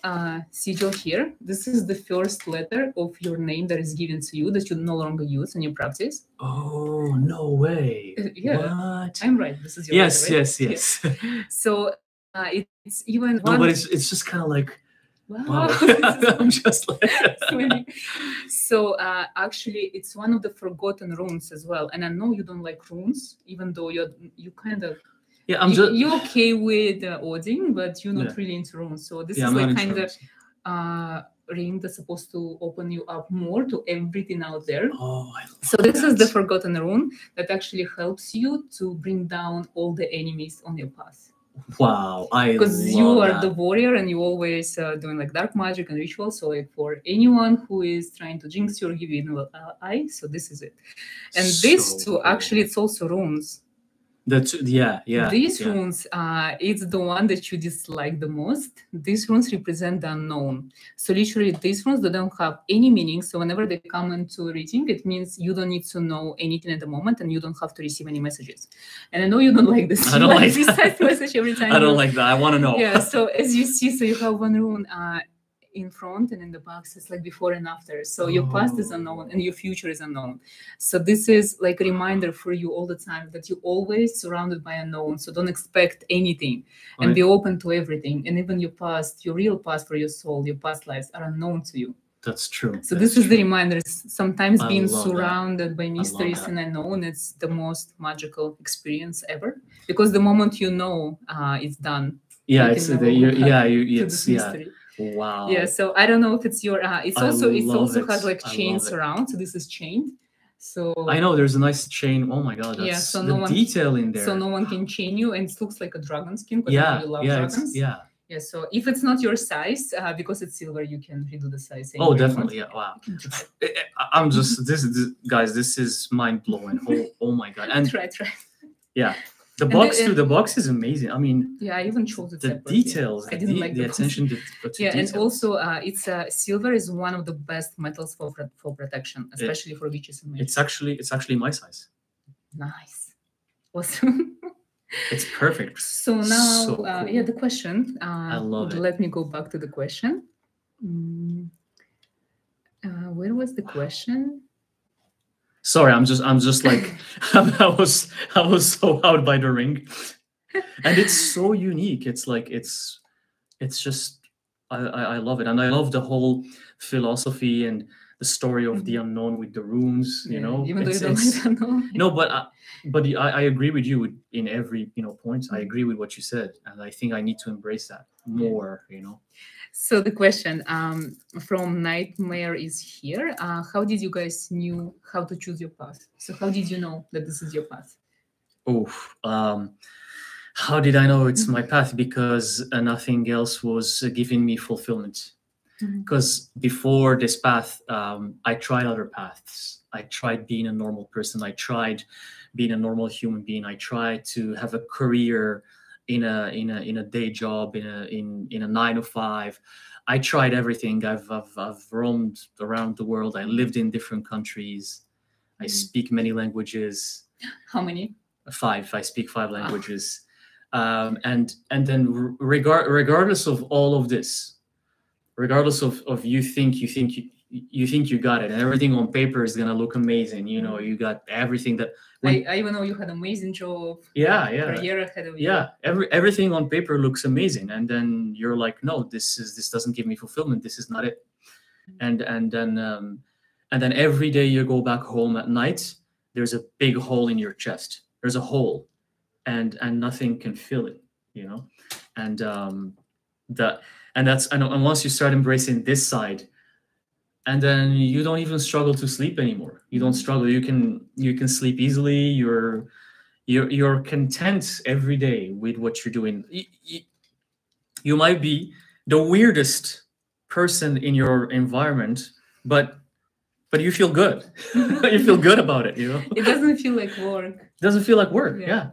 sigil here, this is the first letter of your name that is given to you that you no longer use in your practice. Oh, no way. Yeah. What? I'm right. This is your letter, right? Yes. So it's even no, but it's just kind of like, wow. I'm just like So actually it's one of the forgotten runes as well. And I know you don't like runes, even though you kind of you're okay with Odin, but you're not really into runes. So this is like kind of ring that's supposed to open you up more to everything out there. Oh, I love so this is the forgotten rune that actually helps you to bring down all the enemies on your path. Wow, because you are the warrior and you always doing like dark magic and rituals. So like for anyone who is trying to jinx you or give you an eye, so this is it. And this too, actually, it's also runes. These runes, it's the one that you dislike the most. These runes represent the unknown. So literally, these runes, they don't have any meaning. So whenever they come into reading, it means you don't need to know anything at the moment, and you don't have to receive any messages. And I know you don't like this. I don't like this type message every time. I don't like that. I want to know. Yeah. So as you see, so you have one rune in front, and in the box it's like before and after. So your past is unknown and your future is unknown. So this is like a reminder for you all the time that you're always surrounded by unknown. So don't expect anything and be open to everything. And even your past, your real past for your soul, your past lives are unknown to you. That's true. So this is the reminder. Sometimes being surrounded by mysteries and unknown, it's the most magical experience ever. Because the moment you know, it's done. Yeah, it's mystery. Wow. Yeah, so I don't know if it's your it also has like chains around, so this is chained. So I know there's a nice chain. Oh my God, that's so the detail in there. So no one can chain you, and it looks like a dragon skin because you love dragons. Yeah, so if it's not your size, because it's silver, you can redo the size. Oh, definitely. Yeah, wow. I'm just this guys, this is mind blowing. Oh my God. And try. Yeah. The box too. The box is amazing. I mean, yeah, I even chose it. The details. I didn't like the attention to yeah, details. And also, it's silver is one of the best metals for protection, especially for witches and magic. It's actually my size. Nice, awesome. It's perfect. So now, so cool. Yeah, the question. I love it. Let me go back to the question. Where was the question? Sorry, I'm just like I was so out by the ring, and it's so unique. It's like it's just I love it, and I love the whole philosophy and the story of the unknown with the runes. You know, even though you don't like the unknown. No, but I agree with you in every point. I agree with what you said, and I think I need to embrace that more. You know. So the question from Nightmare is here. How did you guys knew how to choose your path? So how did you know that this is your path? Oh, how did I know it's my path? Because nothing else was giving me fulfillment. Because before this path, I tried other paths. I tried being a normal person. I tried being a normal human being. I tried to have a career in a day job, in a 9 to 5. I tried everything. I've roamed around the world. I lived in different countries. I speak many languages. How many? 5. I speak 5 languages. And then regardless of all of this, regardless of you think you got it, and everything on paper is gonna look amazing. You know, you got everything that. I even know you had an amazing job. Yeah. Career ahead of you. Yeah, everything on paper looks amazing, and then you're like, no, this doesn't give me fulfillment. This is not it. And then every day you go back home at night, there's a big hole in your chest. There's a hole, and nothing can fill it. You know, and once you start embracing this side, and then you don't even struggle to sleep anymore. You don't struggle. You can sleep easily. You're content every day with what you're doing. You might be the weirdest person in your environment, but you feel good. You feel good about it. You know. It doesn't feel like work. It doesn't feel like work. Yeah.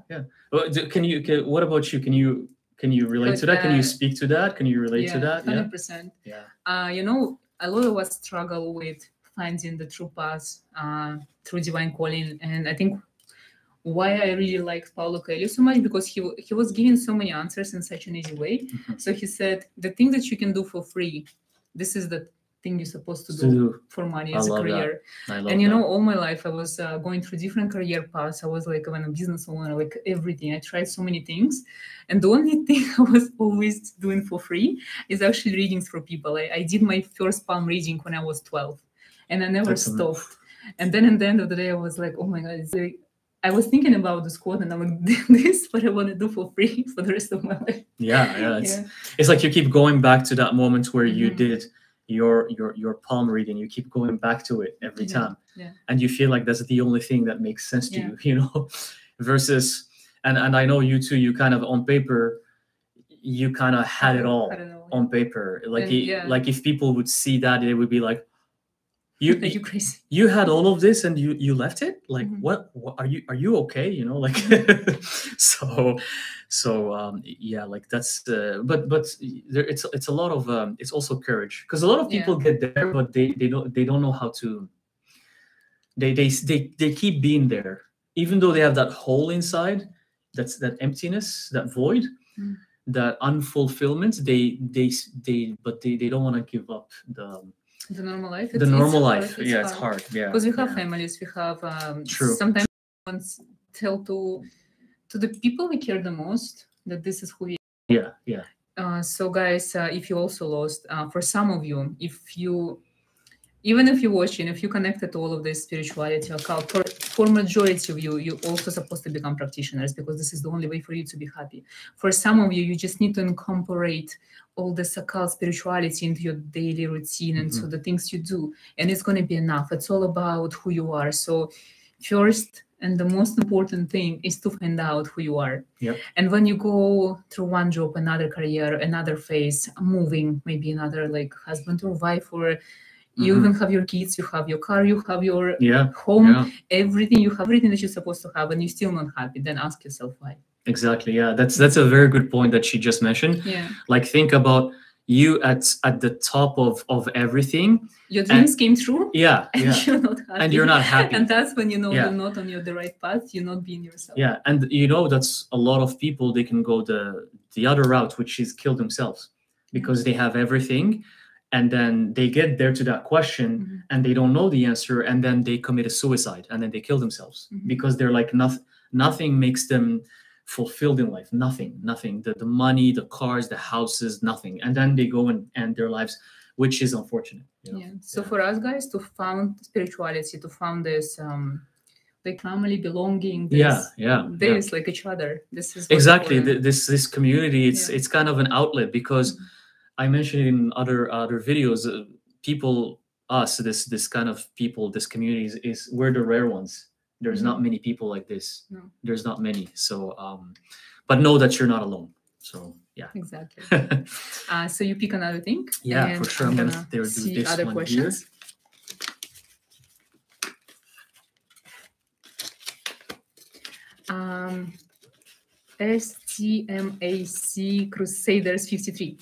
What about you? Can you relate to that? Can you speak to that? Can you relate to that? 100%. Yeah. You know, a lot of us struggle with finding the true path through divine calling, and I think why I really like Paulo Coelho so much, because he was giving so many answers in such an easy way. So he said, the thing that you can do for free, this is the thing you're supposed to do for money as a career. And you know, all my life I was going through different career paths. I was like when a business owner, like everything. I tried so many things, and the only thing I was always doing for free is actually readings for people. I did my first palm reading when I was 12, and I never stopped. And then at the end of the day, I was like, oh my god, it's like, I was thinking about this quote, and I'm like, this is what I want to do for free for the rest of my life. Yeah. It's like you keep going back to that moment where you did your palm reading. You keep going back to it every time, and you feel like that's the only thing that makes sense to you, you know. Versus, and I know you too. You kind of on paper, you kind of had it all on paper. Like like if people would see that, they would be like, you crazy. You had all of this and you left it. Like what are you okay? You know, like so yeah, like that's but there, it's a lot of it's also courage, because a lot of people get there, but they don't know how to. They keep being there, even though they have that hole inside, that's that emptiness, that void, that unfulfillment. They don't want to give up the normal life. The normal life. It's hard. Yeah, because we have families. We have sometimes tell to the people we care the most that this is who we are. Yeah. So guys, if you also lost, for some of you, even if you're watching, if you connected to all of this spirituality, occult, for majority of you, you're also supposed to become practitioners, because this is the only way for you to be happy. For some of you, you just need to incorporate all this occult spirituality into your daily routine and to the things you do, and it's going to be enough. It's all about who you are. So first and the most important thing is to find out who you are. Yep. And when you go through one job, another career, another phase, moving, maybe another like husband or wife, or you even have your kids, you have your car, you have your home, everything, you have everything that you're supposed to have, and you're still not happy, then ask yourself why. Exactly. Yeah, that's a very good point that she just mentioned. Yeah. Like, think about you at the top of everything. Your dreams came true. Yeah, and yeah. you're not happy. And you're not happy. And that's when you know you're not on the right path. You're not being yourself. Yeah, and you know that's a lot of people. They can go the other route, which is kill themselves, because they have everything, and then they get there to that question, and they don't know the answer, and then they commit a suicide, and then they kill themselves because they're like nothing makes them fulfilled in life. Nothing. The money, the cars, the houses, nothing. And then they go and end their lives, which is unfortunate. You know? Yeah. So for us guys to found spirituality, to found this like family belonging, this like each other. This is exactly this community. It's kind of an outlet, because I mentioned in other videos, people, us, this kind of people, this community is we're the rare ones. There's not many people like this. No. There's not many. So, but know that you're not alone. So, yeah. Exactly. So you pick another thing. Yeah, for sure. I'm gonna do this other one questions. Here. STMAC Crusaders 53.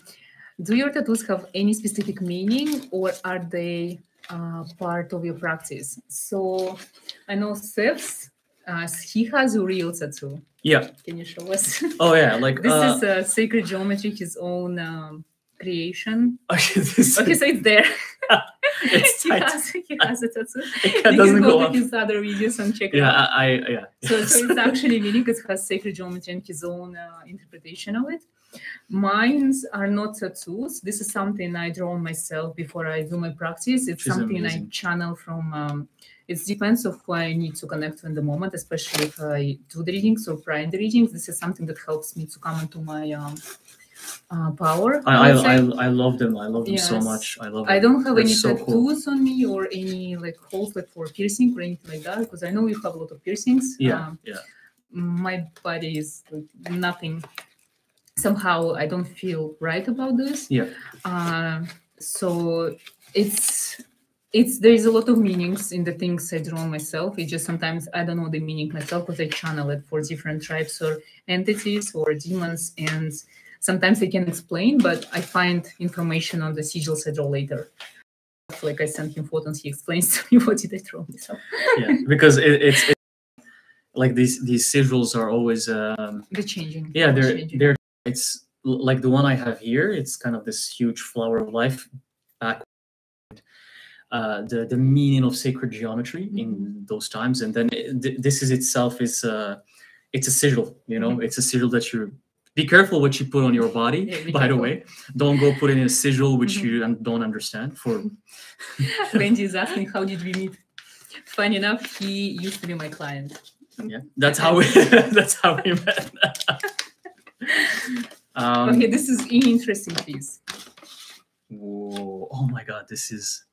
Do your tattoos have any specific meaning, or are they part of your practice? So I know Seth's, he has a real tattoo. Yeah. Can you show us? Oh yeah, like this is a sacred geometry, his own creation. Okay, so it's there. It's he has a tattoo. It doesn't go up. His other videos and check it out. So it's actually meaning it has sacred geometry and his own interpretation of it. Mines are not tattoos. This is something I draw myself before I do my practice. It's something amazing. I channel from. It depends of who I need to connect to in the moment, especially if I do the readings or prior the readings. This is something that helps me to come into my power. I love them. I love them so much. I love them. I don't have any tattoos on me or any like holes like for piercing or anything like that, because I know you have a lot of piercings. Yeah. My body is like nothing. Somehow I don't feel right about this. Yeah. So it's there is a lot of meanings in the things I draw myself. It's just sometimes I don't know the meaning myself because I channel it for different tribes or entities or demons, and sometimes I can explain, but I find information on the sigils I draw later. Like I send him photos, he explains to me what did I draw myself. Yeah, because it's like these sigils are always they're changing. Yeah, they're it's like the one I have here. It's kind of this huge flower of life back. The meaning of sacred geometry in those times, and then this is itself is it's a sigil. You know, it's a sigil that you. Be careful what you put on your body, by the way. Don't go put in a sigil which you don't understand. For Wendy is asking, how did we meet? Funny enough, he used to be my client. Yeah, that's how we met. Okay, this is an interesting piece. Whoa! Oh my God, this is.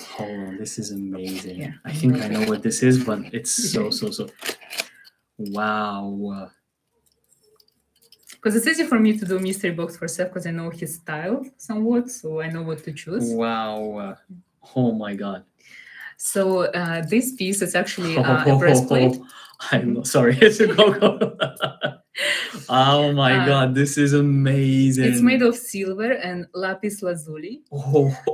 Hold on, this is amazing. Yeah, I think I know what this is, but it's so. Wow. Because it's easy for me to do mystery box for Seth because I know his style somewhat, so I know what to choose. Wow. Oh my God. So this piece is actually a breastplate. Sorry, go. Oh my God, this is amazing. It's made of silver and lapis lazuli.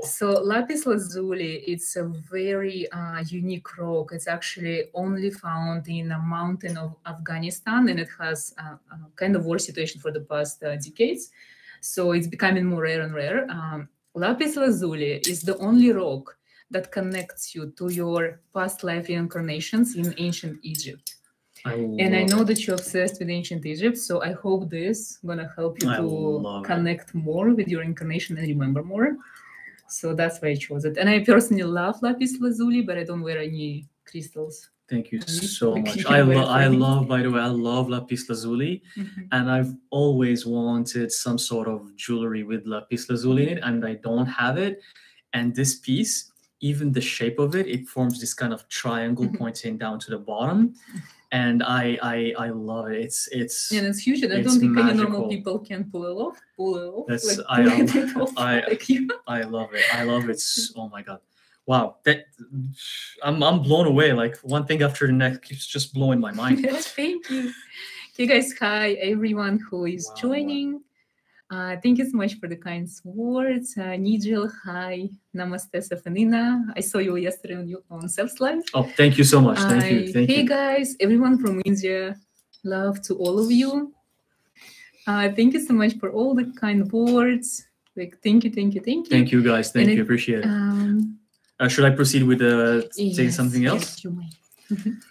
So lapis lazuli, it's a very unique rock. It's actually only found in a mountain of Afghanistan, and it has a kind of war situation for the past decades. So it's becoming more rare and rare. Lapis lazuli is the only rock that connects you to your past life reincarnations in ancient Egypt. I know that you're obsessed with ancient Egypt, so I hope this is gonna help you to connect more with your incarnation and remember more. So that's why I chose it. And I personally love lapis lazuli, but I don't wear any crystals. Thank you so much. I love, by the way, I love lapis lazuli, and I've always wanted some sort of jewelry with lapis lazuli in it, and I don't have it. And this piece, even the shape of it, it forms this kind of triangle pointing down to the bottom. And I love it. It's huge. And I don't think any normal people can pull it off. That's like, I love it. I love it. Oh my God. Wow. That I'm blown away. Like one thing after the next keeps just blowing my mind. Thank you. Okay, guys. Hi, everyone who is joining. Thank you so much for the kind words. Nigel, hi. Namaste, Stefanina. I saw you yesterday on Self's Live. Oh, thank you so much. Thank you. Thank hey you. guys, everyone from India. Love to all of you. Thank you so much for all the kind words. Like, thank you. Thank you, guys. Thank you. Appreciate it. Should I proceed with saying something else? Yes, you may.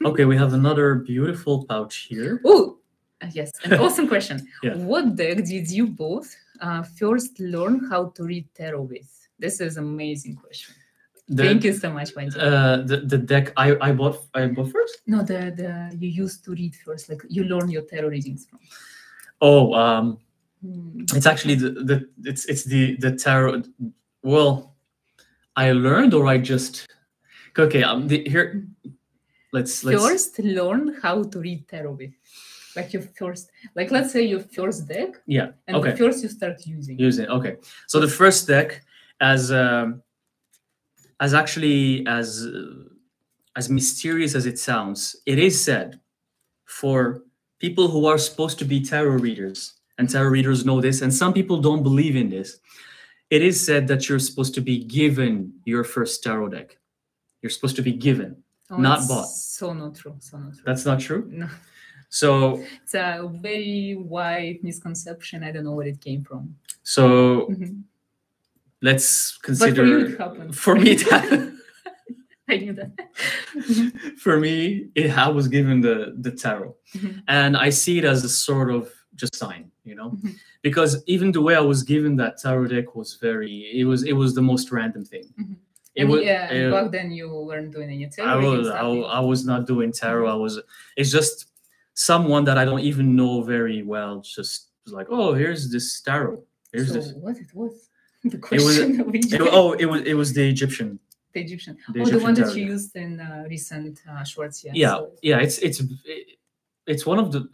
Okay, we have another beautiful pouch here. Oh, yes, an awesome question. Yeah. What deck did you both first learn how to read tarot with? This is an amazing question. Thank you so much, Wendy. The deck I bought first? No, the you used to read first, like you learn your tarot readings from. Oh, it's actually the tarot. Well, I learned, or I just okay. Here, let's first learn how to read tarot with, like your first, like let's say your first deck. Yeah. And okay. the first you start using. Okay. So the first deck, as mysterious as it sounds, it is said for people who are supposed to be tarot readers, and tarot readers know this, and some people don't believe in this. It is said that you're supposed to be given your first tarot deck. You're supposed to be given, not bought. So not true. That's not true? No. So it's a very wide misconception. I don't know where it came from. So let's consider. But for you, it happened. For me, it happened. I knew that. For me, I was given the tarot, and I see it as a sort of just sign, because even the way I was given that tarot deck was it was the most random thing. Back then you weren't doing any tarot. I was not doing tarot. It's just someone that I don't even know very well. Just was like, oh, here's this tarot. Here's this. What it was? The question. It was the Egyptian. The Egyptian. The one that you used in recent shorts. Yeah. It's one of the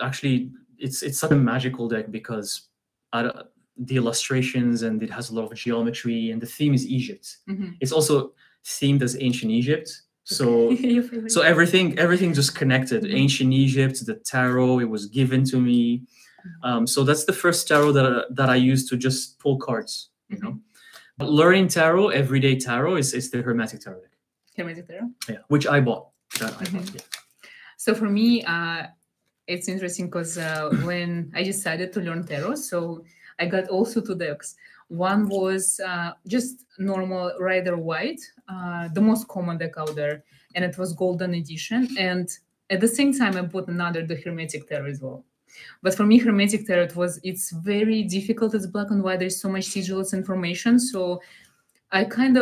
it's such a magical deck because the illustrations, and it has a lot of geometry, and the theme is Egypt. It's also themed as ancient Egypt. So everything just connected. Ancient Egypt, the tarot, it was given to me. So that's the first tarot that I used to just pull cards, But learning tarot, everyday tarot, is the Hermetic Tarot deck. Hermetic Tarot? Yeah, which I bought. So for me, it's interesting because when I decided to learn tarot, so I got also two decks. One was just normal Rider White, the most common deck out there, and it was Golden Edition. And at the same time, I bought another, the Hermetic Tarot as well. But for me, Hermetic Tarot it's very difficult. It's black and white. There's so much sigilless information. So I tried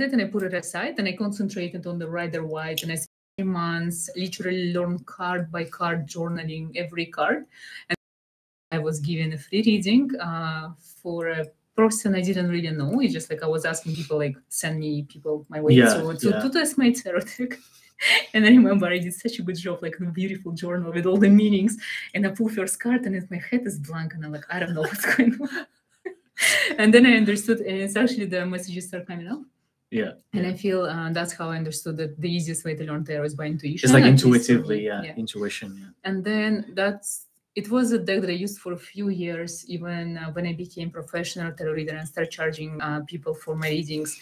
it and I put it aside and I concentrated on the Rider White, and I spent 3 months literally learn card by card, journaling every card. And I was given a free reading for a person I didn't really know. It's just like I was asking people, like, send me people my way to test my tarot deck. And I remember I did such a good job, like a beautiful journal with all the meanings. And I pull first card and my head is blank and I'm like, I don't know what's going on. And then I understood, and it's actually the messages start coming up. Yeah. And I feel that's how I understood that the easiest way to learn tarot is by intuition. It's like intuitively, intuition. Yeah. And then it was a deck that I used for a few years, even when I became professional tarot reader and started charging people for my readings.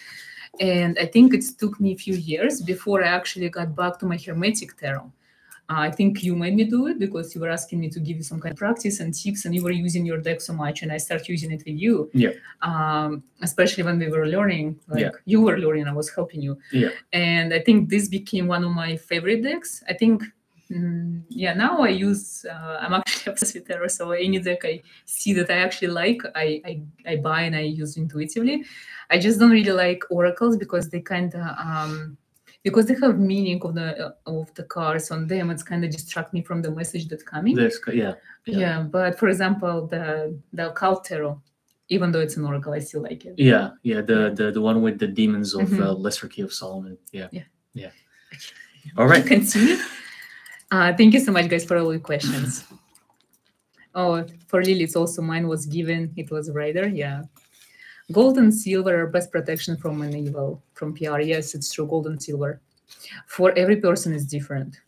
And I think it took me a few years before I actually got back to my Hermetic Tarot. I think you made me do it because you were asking me to give you some kind of practice and tips, and you were using your deck so much, and I started using it with you. Yeah. Especially when we were learning, you were learning, I was helping you. Yeah. And I think this became one of my favorite decks. I think, now I use, I'm actually obsessed with tarot, so any deck I see that I actually like, I buy and I use intuitively. I just don't really like oracles because they kind of, because they have meaning of the cards on them, it's kind of distract me from the message that's coming. Yeah. But for example, the occult tarot, even though it's an oracle, I still like it. Yeah. The one with the demons of Lesser Key of Solomon. Yeah. All right. Continue. Thank you so much, guys, for all your questions. Oh, for Lily, it's also mine was given. It was Rider. Yeah. Gold and silver are best protection from an evil, from PR. Yes, it's true. Gold and silver. For every person is different.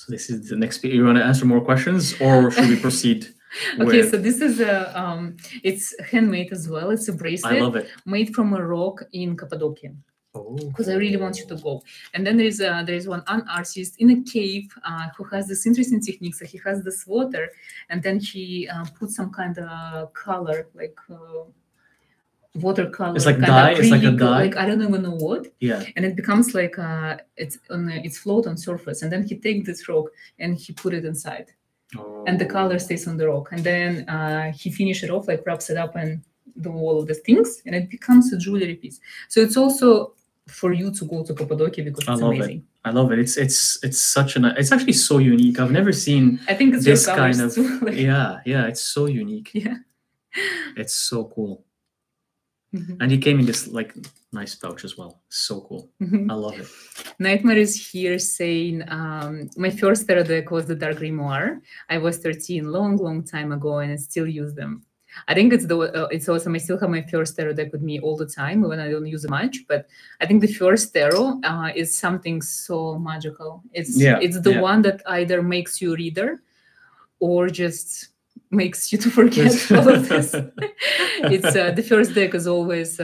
So this is the next. You want to answer more questions, or should we proceed? Okay, so this is it's handmade as well. It's a bracelet. I love it. Made from a rock in Cappadocia. Because I really want you to go. And then there is one artist in a cave who has this interesting technique. So he has this water, and then he puts some kind of color, like watercolor. It's like dye. It's like a dye. Like I don't even know what. Yeah. And it becomes like it's float on surface, and then he takes this rock and he put it inside, and the color stays on the rock. And then he finishes it off, like wraps it up and do all of the things, and it becomes a jewelry piece. So it's also for you to go to Cappadocia because it's amazing. I love it. It's such an. It's actually so unique. I've never seen. I think it's this kind of. Too, like, yeah. It's so unique. Yeah. It's so cool. And he came in this like nice pouch as well. So cool. I love it. Nightmare is here saying, my first tarot deck was the Dark Grimoire. I was 13, long time ago, and I still use them. I think it's awesome. I still have my first tarot deck with me all the time, when I don't use it much. But I think the first tarot is something so magical. It's the one that either makes you a reader or just makes you to forget all of this. It's the first deck is always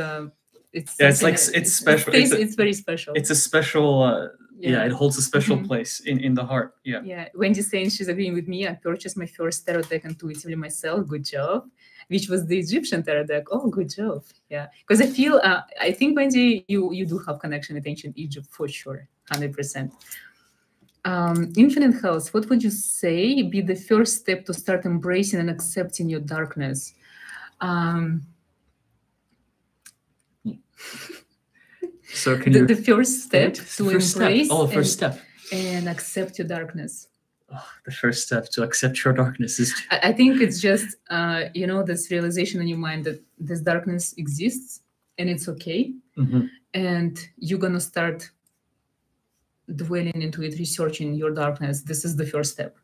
it's special. It's very special. It's a special it holds a special place in the heart. Yeah, Wendy's saying she's agreeing with me. I purchased my first tarot deck intuitively myself. Good job. Which was the Egyptian tarot deck. Oh, good job. Yeah, because I think Wendy, you do have connection with ancient Egypt for sure, 100%. Infinite Health, what would you say be the first step to start embracing and accepting your darkness? So can you... the first step to embrace and accept your darkness. Oh, the first step to accept your darkness is... I think it's just, this realization in your mind that this darkness exists and it's okay. And you're going to start dwelling into it, researching your darkness. This is the first step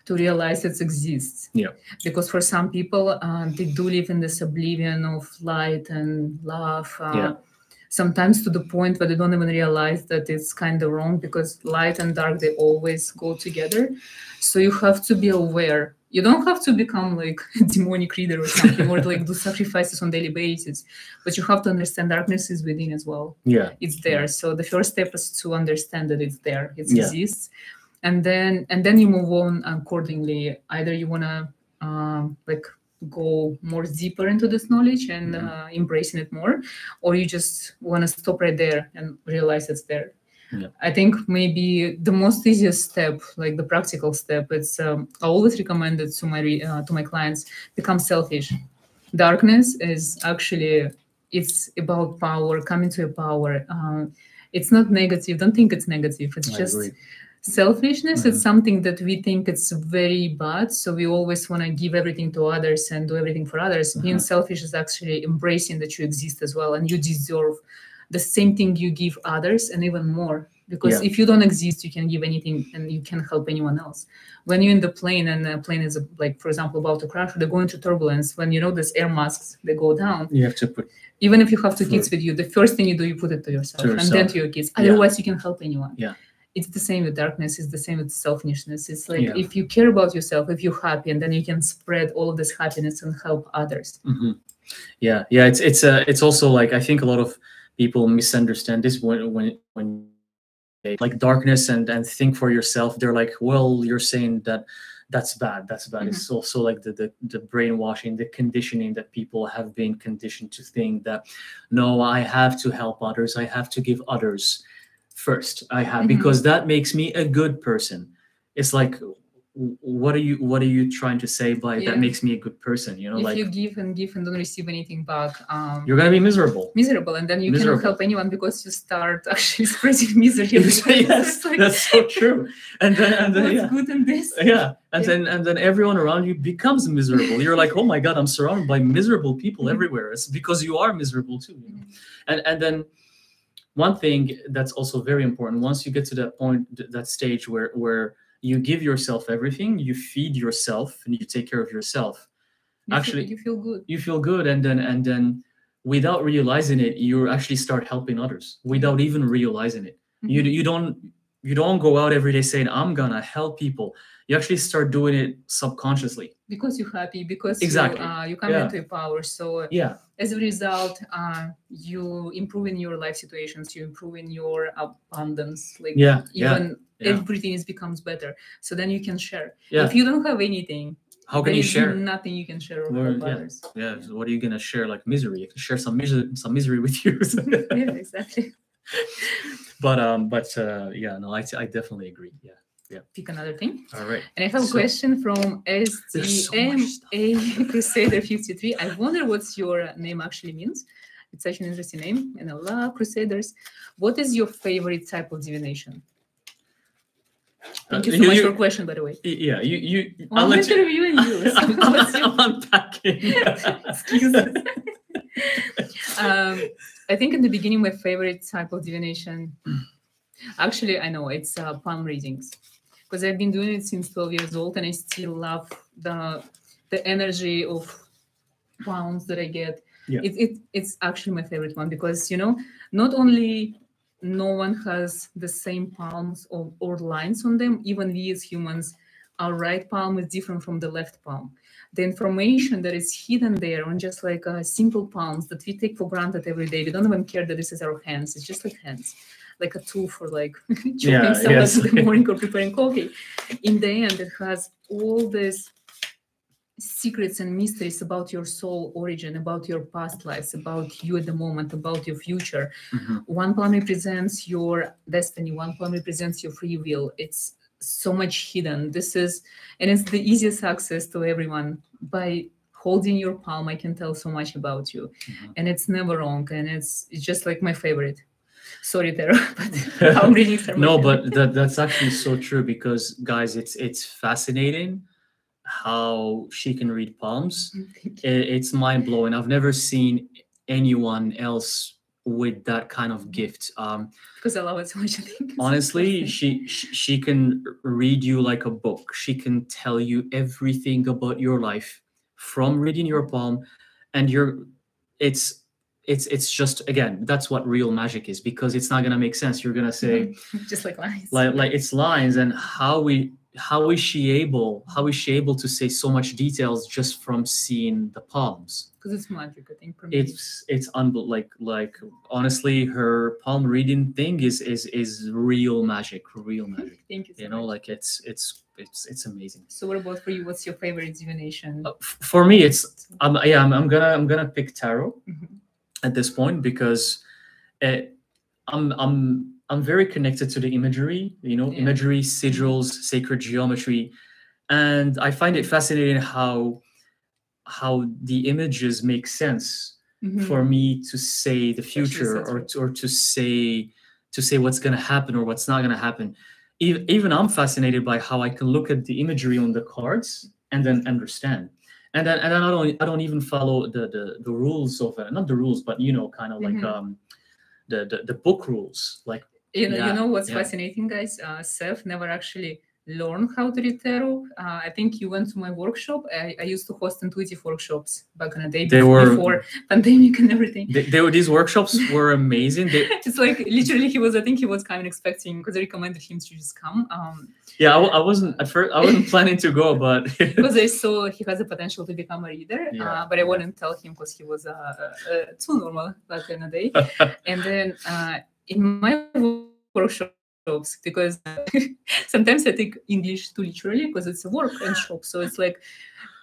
to realize it exists. Yeah. Because for some people, they do live in this oblivion of light and love. Sometimes to the point where they don't even realize that it's kind of wrong, because light and dark, they always go together. So you have to be aware. You don't have to become like a demonic reader or something, or like do sacrifices on daily basis, but you have to understand darkness is within as well. Yeah, it's there. So the first step is to understand that it's there, it exists, and then you move on accordingly. Either you wanna go more deeper into this knowledge and embracing it more, or you just want to stop right there and realize it's there. I think maybe the most easiest step, like the practical step, it's I always recommend it to my clients: become selfish. Darkness is actually, it's about power, coming to a power. It's not negative. Don't think it's negative. It's just selfishness. It's something that we think it's very bad, so we always want to give everything to others and do everything for others. Being selfish is actually embracing that you exist as well, and you deserve the same thing you give others and even more. Because if you don't exist, you can give anything and you can't help anyone else. When you're in the plane and the plane is, like, for example, about to crash, they go into turbulence. When these air masks, they go down. You have to put, even if you have 2 kids with you, the first thing you do, you put it to yourself and then to your kids. Otherwise, you can help anyone. It's the same with darkness. It's the same with selfishness. It's like if you care about yourself, if you're happy, and then you can spread all of this happiness and help others. It's also like, I think a lot of people misunderstand this when they like darkness and think for yourself. They're like, well, you're saying that's bad. It's also like the brainwashing, the conditioning that people have been conditioned to think that, no, I have to help others. I have to give others first. Because that makes me a good person. It's like, what are you trying to say by that makes me a good person? If you give and don't receive anything back, you're gonna be miserable, and then you cannot help anyone because you start actually spreading misery. Yes, that's so true. And then what's good in this? And then everyone around you becomes miserable. You're like, oh my God, I'm surrounded by miserable people everywhere. It's because you are miserable too. And then one thing that's also very important, once you get to that point, that stage where you give yourself everything, you feed yourself, and you take care of yourself. You feel good. You feel good, and then without realizing it, you actually start helping others without even realizing it. You don't you don't go out every day saying, I'm gonna help people. You actually start doing it subconsciously. Because you're happy, because exactly. you come into your power. So yeah, as a result, you improve in your life situations, you improve in your abundance. Like even everything becomes better. So then you can share. If you don't have anything, how can you share? Nothing you can share with others. So what are you gonna share? Like misery? You can share some misery with you. Yeah, exactly. But yeah, no, I definitely agree. Yeah. Pick another thing. All right. And I have a question from STMA Crusader 53. I wonder what your name actually means. It's such an interesting name, and I love Crusaders. What is your favorite type of divination? Thank you so much for your question, by the way. Yeah, I'm interviewing you. So I'm unpacking. Excuses. I think in the beginning, my favorite type of divination, actually, I know it's palm readings, because I've been doing it since 12 years old, and I still love the energy of palms that I get. Yeah. It's actually my favorite one, because not only no one has the same palms or lines on them, even we as humans, our right palm is different from the left palm. The information that is hidden there on just like simple palms that we take for granted every day, we don't even care that this is our hands. It's just like hands, like a tool for like chopping salad in the morning or preparing coffee. In the end, it has all these secrets and mysteries about your soul origin, about your past lives, about you at the moment, about your future. One palm represents your destiny, one palm represents your free will. It's so much hidden. And it's the easiest access to everyone. By holding your palm, I can tell so much about you. And it's never wrong. And it's just like my favorite. Sorry, Tara, but I'm reading so much. No, but that's actually so true, because guys, it's fascinating how she can read palms. It's mind-blowing. I've never seen anyone else with that kind of gift. Because I love it so much, I think. Honestly, she can read you like a book. She can tell you everything about your life from reading your palm, and it's just, again, that's what real magic is, because it's not gonna make sense. You're gonna say just like lines, like it's lines. And how is she able to say so much details just from seeing the palms? Because it's magic, I think. It's unbelievable. Like honestly, her palm reading thing is real magic. Thank you so much. Like it's amazing. So what about for you? What's your favorite divination? For me, it's I'm gonna pick tarot at this point, because I'm very connected to the imagery, imagery, sigils, sacred geometry, and I find it fascinating how the images make sense for me to say the future, or to say what's going to happen or what's not going to happen. Even I'm fascinated by how I can look at the imagery on the cards and then understand. And then I don't even follow the rules of it. Not the rules, but kind of like the book rules. Like you know what's fascinating, guys? Seth never actually learned how to read tarot. I think you went to my workshop. I used to host intuitive workshops back in the day, before pandemic and everything. These workshops were amazing. It's like literally I think he was kind of expecting, because I recommended him to just come. I wasn't at first. I wasn't planning to go, but because I saw he has the potential to become a reader. But I wouldn't tell him because he was too normal back in the day. And then in my workshop, because sometimes I take English too literally, because it's a work and shop. So it's like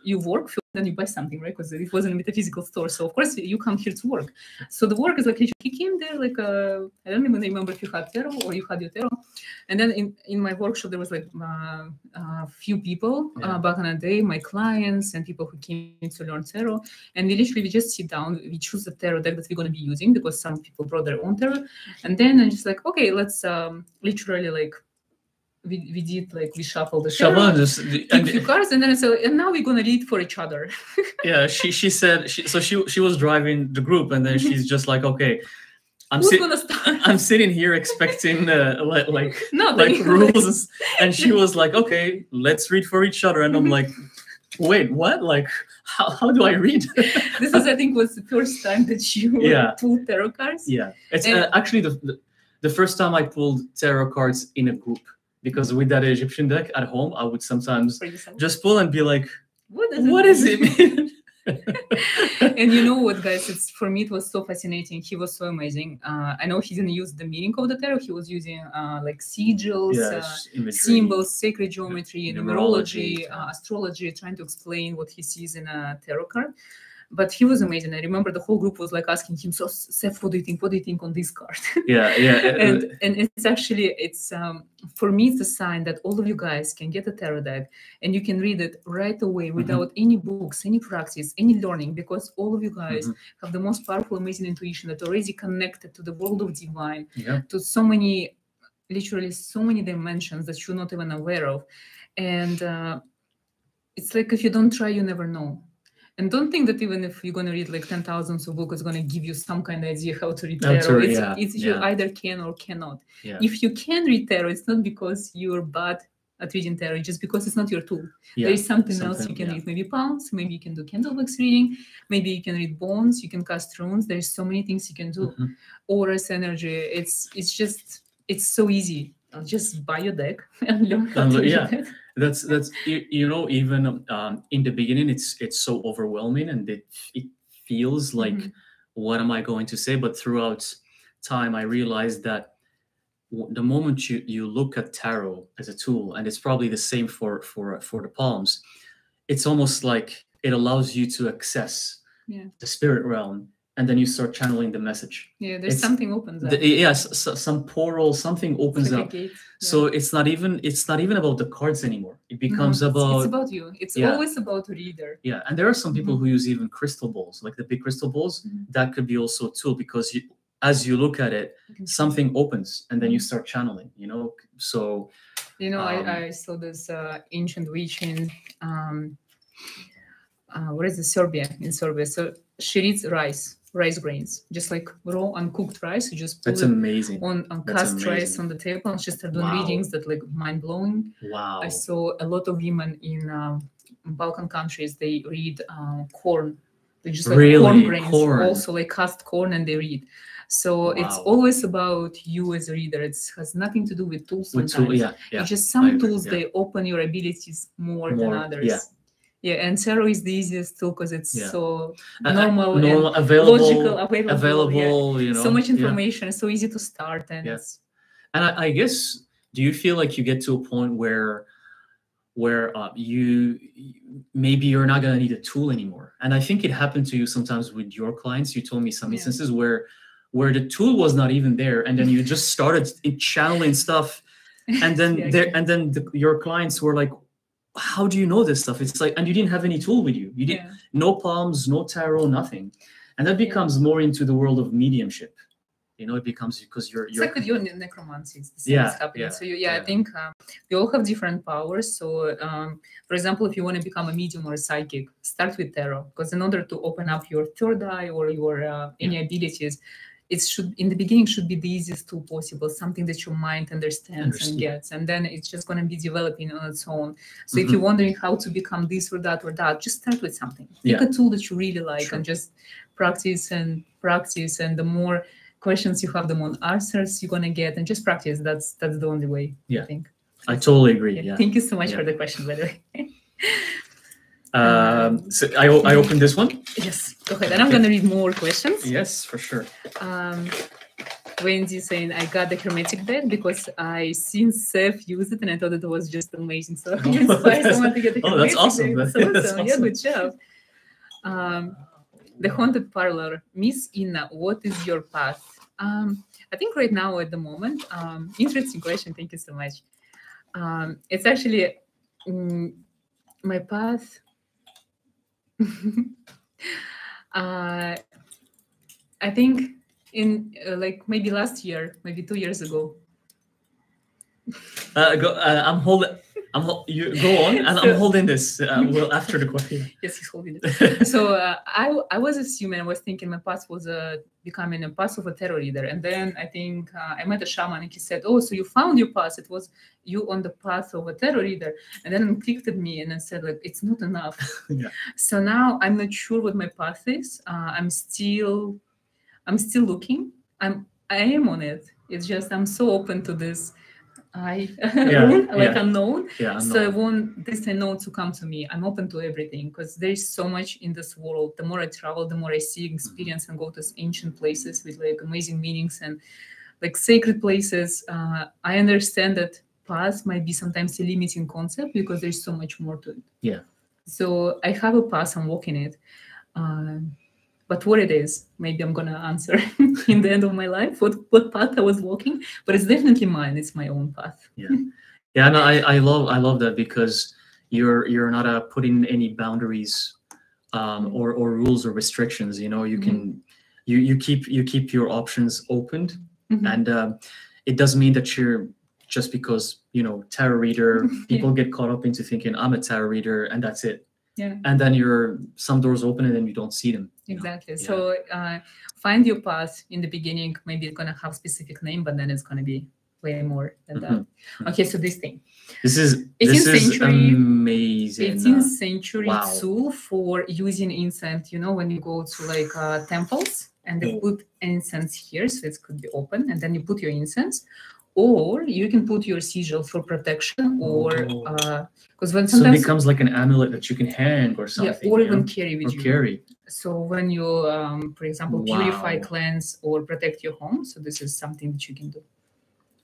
you work, then you buy something, right? Because it wasn't a metaphysical store. So of course you come here to work. So the work is like he came there like I don't even remember if you had tarot or you had your tarot. And then in my workshop there was like a few people back in the day, my clients and people who came to learn tarot. And we just sit down, we choose the tarot deck that we're going to be using, because some people brought their own tarot. And then I'm just like, okay, let's literally like we did like we shuffled the few cards, and then I said, and now we're gonna read for each other. She said she was driving the group, and then she's just like, okay, I'm sitting here expecting like rules, and she was like, okay, let's read for each other, and I'm like, wait, what? Like, how do I read? This is, I think, was the first time that you pulled tarot cards. Yeah, it's actually the the first time I pulled tarot cards in a group, because with that Egyptian deck at home, I would sometimes just pull and be like, what does it mean? And you know what, guys, it's for me it was so fascinating. He was so amazing. I know he didn't use the meaning of the tarot. He was using like sigils, symbols, sacred geometry, numerology, astrology, trying to explain what he sees in a tarot card. But he was amazing. I remember the whole group was like asking him, so Seth, what do you think? What do you think on this card? And it's actually, for me, it's a sign that all of you guys can get a tarot deck and you can read it right away without any books, any practice, any learning, because all of you guys have the most powerful, amazing intuition that already connected to the world of divine, to so many, literally so many dimensions that you're not even aware of. And it's like, if you don't try, you never know. And don't think that even if you're going to read like 10,000 of books, it's going to give you some kind of idea how to read tarot. You either can or cannot. If you can read tarot, it's not because you're bad at reading tarot, just because it's not your tool. There is something else you can read. Maybe palms, maybe you can do candlebox reading, maybe you can read bones, you can cast runes. There's so many things you can do. Auras, energy, it's so easy. Just buy your deck and learn how to read it. That's you know, even in the beginning it's so overwhelming and it feels like what am I going to say, but throughout time I realized that the moment you look at tarot as a tool, and it's probably the same for the palms, it's almost like it allows you to access the spirit realm. And then you start channeling the message. There's something opens up. Some portal, something opens up. So it's not even about the cards anymore. It becomes about it's about you. It's always about the reader. And there are some people who use even crystal balls, like the big crystal balls. That could be also a tool, because as you look at it, something opens, and then you start channeling. You know, so I saw this ancient witch in what is it, Serbia? In Serbia, so she reads rice grains, just like raw uncooked rice. You just put amazing on cast rice on the table, and she started doing readings that like mind blowing. I saw a lot of women in Balkan countries. They read corn, they just like corn grains, also like cast corn, and they read. So it's always about you as a reader. It has nothing to do with tools. Sometimes it's just some tools they open your abilities more than others. And tarot is the easiest tool because it's so normal, and available, logical, available. You know, so much information, so easy to start. And and I guess, do you feel like you get to a point where you maybe you're not gonna need a tool anymore? And I think it happened to you sometimes with your clients. You told me some instances where the tool was not even there, and then you just started channeling stuff, and then your clients were like, how do you know this stuff? It's like, and you didn't have any tool with you. You didn't, no palms, no tarot, nothing. And that becomes more into the world of mediumship. You know, it becomes because you're like with your necromancy, it's the same is happening. So I think we all have different powers. So for example, if you want to become a medium or a psychic, start with tarot, because in order to open up your third eye or your any abilities, it should, in the beginning, should be the easiest tool possible, something that your mind understands and gets, and then it's just going to be developing on its own. So if you're wondering how to become this or that, just start with something. Pick a tool that you really like and just practice, and the more questions you have, the more answers you're going to get, and just practice. That's the only way, I think. I totally agree. Thank you so much for the question, by the way. So I opened this one. Yes, go ahead. And I'm going to read more questions. Yes, for sure. Wendy saying, I got the Hermetic deck because I seen Seth use it and I thought it was just amazing. So I'm inspired someone to get the Hermetic that's awesome. deck. That's awesome. Yeah, good job. The Haunted Parlor. Miss Inna, what is your path? I think right now at the moment, interesting question. Thank you so much. It's actually my path. I think in like maybe last year, maybe 2 years ago. I'm holding. You go on, and I'm holding this. Well, after the question. Yes, he's holding it. So I was assuming, I was thinking my path was becoming a path of a tarot reader, and then I think I met a shaman, and he said, "Oh, so you found your path? It was you on the path of a tarot reader." And then it clicked at me, and I said, "Like, it's not enough." So now I'm not sure what my path is. I'm still looking. I am on it. It's just I'm so open to this unknown. So I want this unknown to come to me. I'm open to everything because there's so much in this world. The more I travel, the more I see, experience, and go to ancient places with like amazing meanings and like sacred places. I understand that path might be sometimes a limiting concept because there's so much more to it. Yeah. So I have a path, I'm walking it. But what it is, maybe I'm gonna answer in the end of my life what path I was walking. But it's definitely mine. It's my own path. Yeah, yeah. No, I love that because you're not putting any boundaries or rules or restrictions. You know, you can you keep your options opened, and it doesn't mean that you're just because tarot reader. People get caught up into thinking I'm a tarot reader and that's it. Yeah. And then some doors open and then you don't see them. Exactly. Yeah. So find your path in the beginning. Maybe it's gonna have a specific name, but then it's gonna be way more than that. Okay, so this thing. This is 18th century amazing. 18th century tool for using incense. You know, when you go to like temples and they put incense here, so it could be open, and then you put your incense. Or you can put your sigil for protection, or because when sometimes so it becomes like an amulet that you can hang or something. Yeah, or even carry with you. Carry. So when you, for example, purify, cleanse, or protect your home, so this is something that you can do.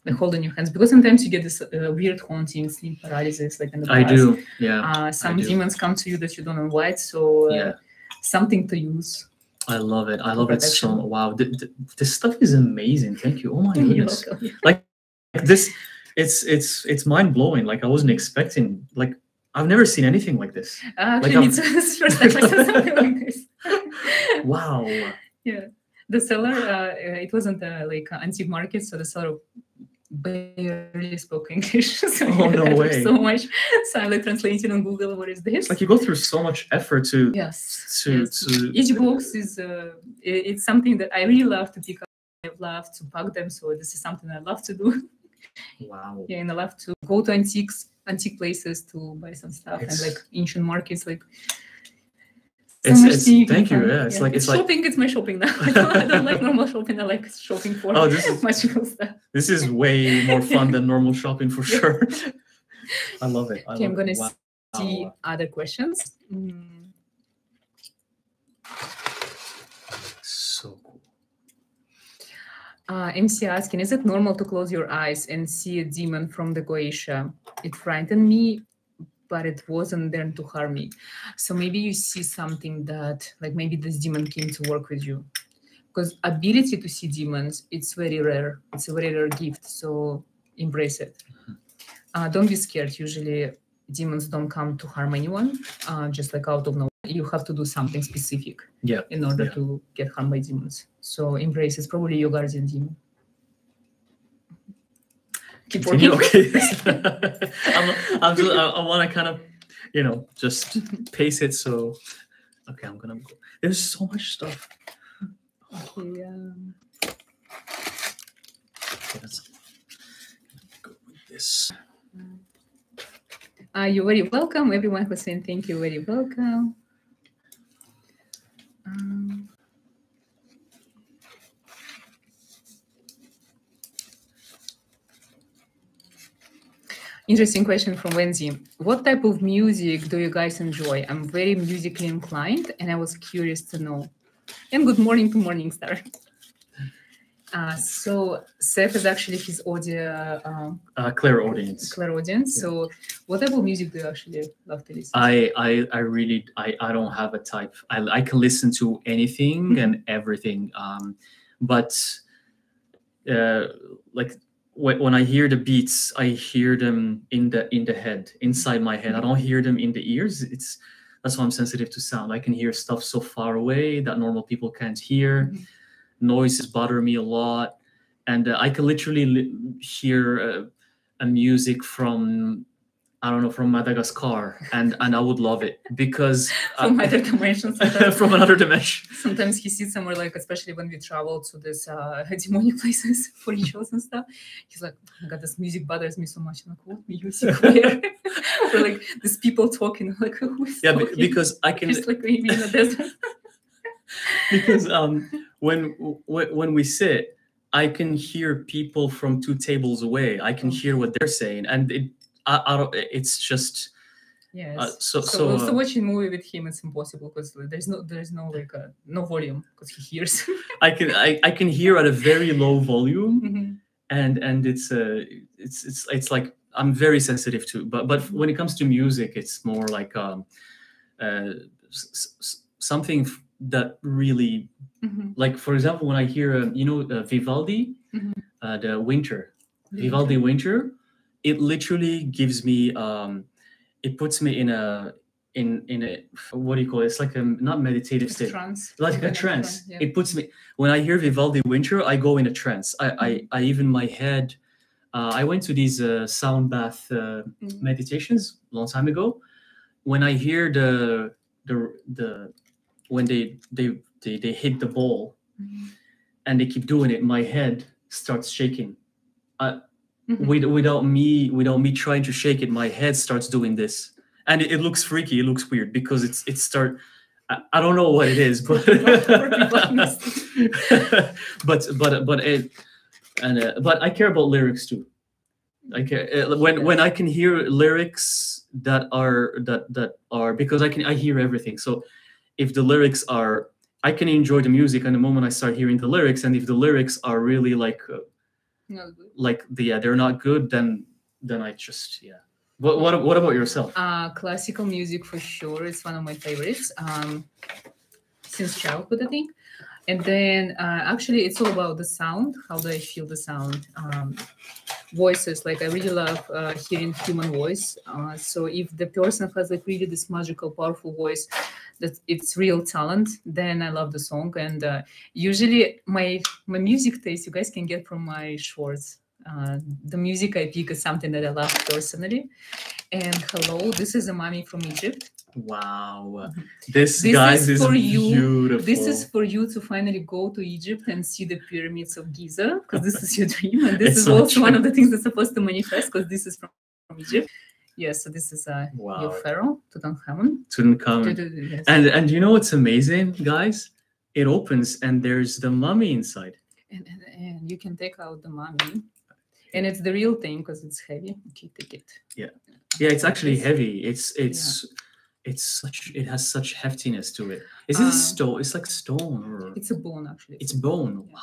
Like hold in your hands, because sometimes you get this weird haunting, sleep paralysis, like in the past. I do. Yeah. Some demons come to you that you don't invite, so something to use. I love it. I love it so much. Wow, this stuff is amazing. Thank you. Oh my goodness. Like this, it's mind blowing. Like I wasn't expecting. Like I've never seen anything like this. Actually, it's the first time I saw something like this. Wow. Yeah, the seller. It wasn't like an antique market, so the seller barely spoke English. So no way. So much. So I'm like translating on Google. What is this? Like you go through so much effort to. Yes. To each box is it's something that I really love to pick up. I love to pack them, so this is something I love to do. Wow. Yeah, and I love to go to antique places to buy some stuff and like ancient markets, like. Thank you. Yeah, it's like shopping. It's my shopping now. I don't like normal shopping. I like shopping for magical stuff. This is way more fun than normal shopping for sure. I love it. I'm gonna see other questions. So cool. MC asking, is it normal to close your eyes and see a demon from the Goetia? It frightened me, but it wasn't there to harm me. So maybe you see something that, like maybe this demon came to work with you. Because ability to see demons, it's very rare. It's a very rare gift, so embrace it. Don't be scared. Usually demons don't come to harm anyone, just like out of nowhere. You have to do something specific in order to get harmed by demons. So embrace it's probably your guardian demon. Keep working. Okay. I want to kind of, just pace it. So, okay, I'm gonna go. There's so much stuff. Okay. Let's go with this. You're very welcome. Everyone who's saying thank you, very welcome. Interesting question from Wendy. What type of music do you guys enjoy? I'm very musically inclined, and I was curious to know. And good morning to Morningstar. So Seth is actually his audio clairaudience. Clairaudience. Yeah. So what type of music do you actually love to listen to? I don't have a type. I can listen to anything and everything. But like when I hear the beats, I hear them in the head, inside my head. I don't hear them in the ears. That's why I'm sensitive to sound. I can hear stuff so far away that normal people can't hear. Noises bother me a lot, and I can literally hear a music from from Madagascar, and I would love it because from other dimensions. From another dimension. Sometimes he sees somewhere, like especially when we travel to this demonic places for rituals and stuff. He's like, oh my God, this music bothers me so much. I'm like, what music? Or like these people talking, like who is talking? Because I can just like maybe in the desert. Because when we sit, I can hear people from 2 tables away. I can hear what they're saying, and it's just. Yes. So watching movie with him it's impossible because there's no like no volume because he hears. I can hear at a very low volume, and it's like I'm very sensitive to. But when it comes to music, it's more like something that really like, for example, when I hear Vivaldi, the Vivaldi Winter, it literally gives me it puts me in a what do you call it? It's like a not meditative state, like a trance. Yeah. It puts me, when I hear Vivaldi Winter, I go in a trance. I even my head. I went to these sound bath meditations a long time ago. When I hear the when they hit the ball and they keep doing it, my head starts shaking. Without me trying to shake it, my head starts doing this, and it looks freaky. It looks weird because I don't know what it is, but but I care about lyrics too. I care when I can hear lyrics that are because I hear everything. So if the lyrics are, I can enjoy the music, and the moment I start hearing the lyrics, and if the lyrics are really like. They're not good, then I just What about yourself? Classical music for sure. It's one of my favorites since childhood, I think. And then actually it's all about the sound. How do I feel the sound? Voices, like I really love hearing human voice. So if the person has like really this magical, powerful voice, that it's real talent, then I love the song. And usually my music taste you guys can get from my shorts. The music I pick is something that I love personally. And hello, this is a mummy from Egypt. Wow, this guys is for beautiful. This is for you to finally go to Egypt and see the pyramids of Giza, because this is your dream, and this is also one of the things that's supposed to manifest, because this is from Egypt. Yes, so this is your pharaoh, Tutankhamun. Yes. And you know what's amazing, guys? It opens and there's the mummy inside. And you can take out the mummy, and it's the real thing because it's heavy. Okay, take it. Yeah, it's actually heavy. It has such heftiness to it. Is it a stone? It's like stone, or it's a bone actually. It's bone. Yeah. Wow.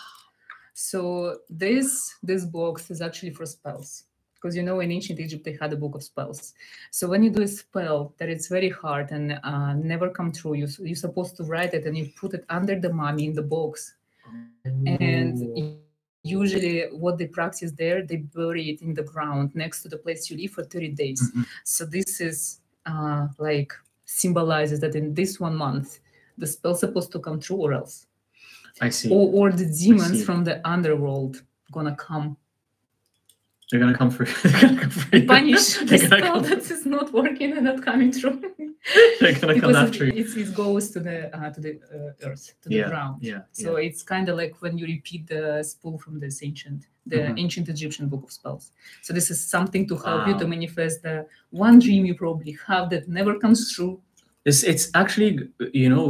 So this box is actually for spells, because in ancient Egypt they had a book of spells. So when you do a spell that it's very hard and never come true, you're supposed to write it and you put it under the mummy in the box. And usually what they practice there, they bury it in the ground next to the place you live for 30 days. So this is like symbolizes that in this 1 month the spell's supposed to come true, or else I see, or the demons from the underworld gonna come. They're gonna come for you. Punish the spell that is not working and not coming true. They're gonna come after you. It goes to the earth, to the ground. So it's kind of like when you repeat the spell from this ancient Egyptian book of spells. So this is something to help you to manifest the one dream you probably have that never comes true. It's actually,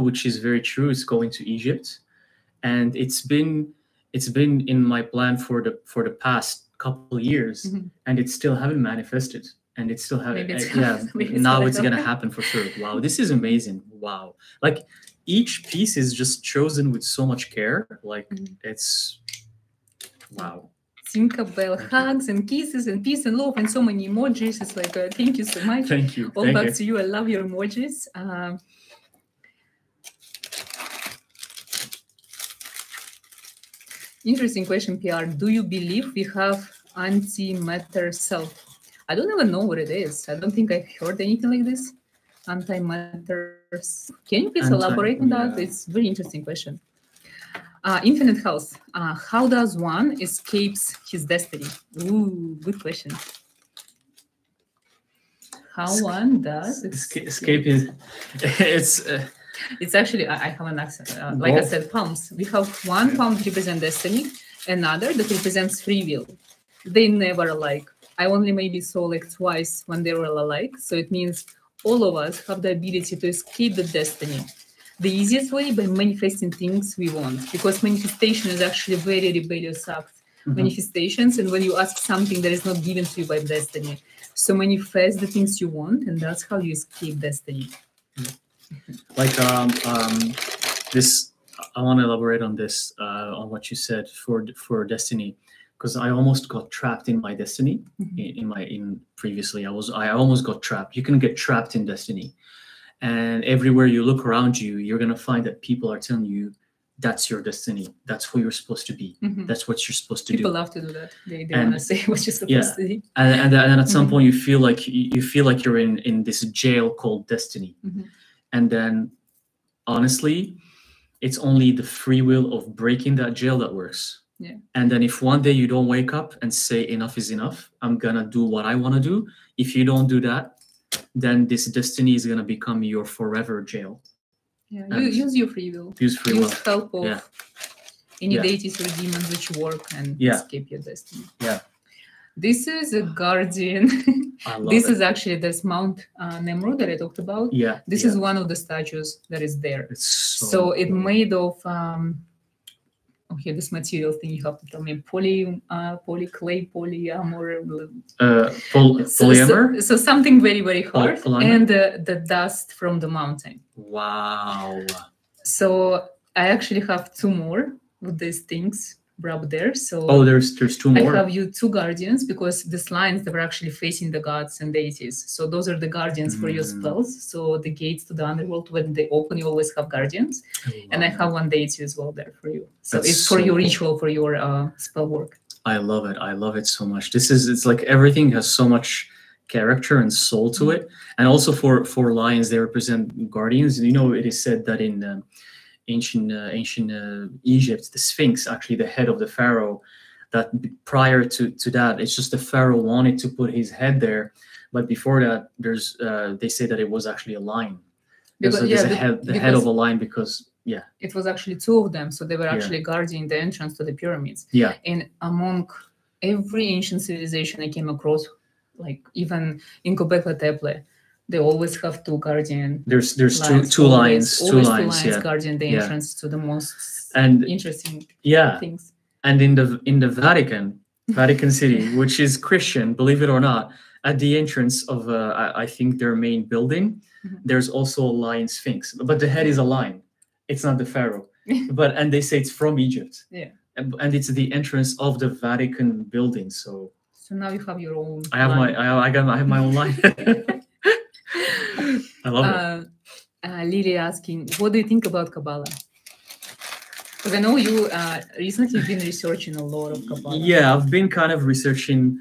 which is very true. It's going to Egypt, and it's been in my plan for the past couple of years, and it still haven't manifested, and it still haven't. Now it's gonna happen for sure. Wow, this is amazing. Wow, like each piece is just chosen with so much care. Like it's wow. Tinkerbell hugs and kisses and peace and love and so many emojis. It's like thank you so much. Thank you. All back to you. I love your emojis. Interesting question, PR. Do you believe we have antimatter self? I don't even know what it is. I don't think I've heard anything like this. Antimatter. Can you please elaborate on that? It's a very interesting question. Infinite health. How does one escapes his destiny? Ooh, good question. How one does escape his... It's actually, I have an accent. Like I said, palms. We have one palm that represents destiny, another that represents free will. They never alike. I only maybe saw like twice when they were alike. So it means all of us have the ability to escape the destiny. the easiest way by manifesting things we want, because manifestation is actually a very rebellious act. Manifestations, and when you ask something that is not given to you by destiny, so manifest the things you want, and that's how you escape destiny. Like this, I want to elaborate on this, on what you said for destiny, because I almost got trapped in my destiny. Previously, I almost got trapped. You can get trapped in destiny, and everywhere you look around you, you're gonna find that people are telling you that's your destiny. That's who you're supposed to be. That's what you're supposed to do. People love to do that. They want to say what you're supposed to do. And then at some point you feel like you're in this jail called destiny. And then honestly, it's only the free will of breaking that jail that works. Yeah. And then if one day you don't wake up and say enough is enough, I'm gonna do what I want to do. If you don't do that, then this destiny is gonna become your forever jail. Yeah, use your free will. Use help of any deities or demons which work and escape your destiny. Yeah. This is a guardian. This is actually this Mount Nemrod that I talked about. Yeah. This is one of the statues that is there. It's so it's made of okay, this material thing you have to tell me. Polyclay, polyamor. Polyamor? So something very, very hard. And the dust from the mountain. Wow. So I actually have two more of these things brought there. So there's two more. I have you two guardians, because these lines that were actually facing the gods and deities. So those are the guardians for your spells. So the gates to the underworld, when they open, you always have guardians. And I have one deity as well there for you. So it's for your ritual, for your spell work. I love it. I love it so much. It's like everything has so much character and soul to it. And also for lions, they represent guardians. You know, it is said that in ancient Egypt, the Sphinx, actually the head of the pharaoh, that prior to that, it's just the pharaoh wanted to put his head there, but before that, there's they say that it was actually a lion. Because the head of a lion, because it was actually two of them, so they were actually guarding the entrance to the pyramids. Yeah, and among every ancient civilization I came across, like even in Göbekli Tepe, they always have two guardian. There's two lions guarding the entrance to the most interesting things. And in the Vatican City, which is Christian, believe it or not, at the entrance of I think their main building, there's also a lion sphinx, but the head is a lion. It's not the pharaoh, and they say it's from Egypt. Yeah, and it's the entrance of the Vatican building. So now you have your own. I have my own line. I love it. Lily asking, what do you think about Kabbalah? Because I know you recently been researching a lot of Kabbalah. Yeah, I've been kind of researching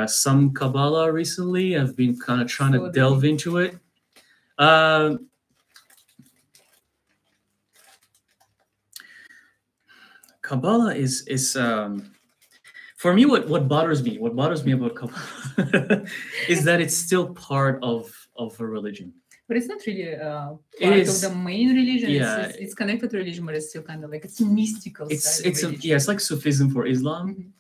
some Kabbalah recently. I've been kind of trying to delve into it. Kabbalah is for me what bothers me about Kabbalah is that it's still part of a religion. But it's not really part of the main religion. Yeah, it's connected to religion, but it's still kind of like it's mystical. It's like Sufism for Islam.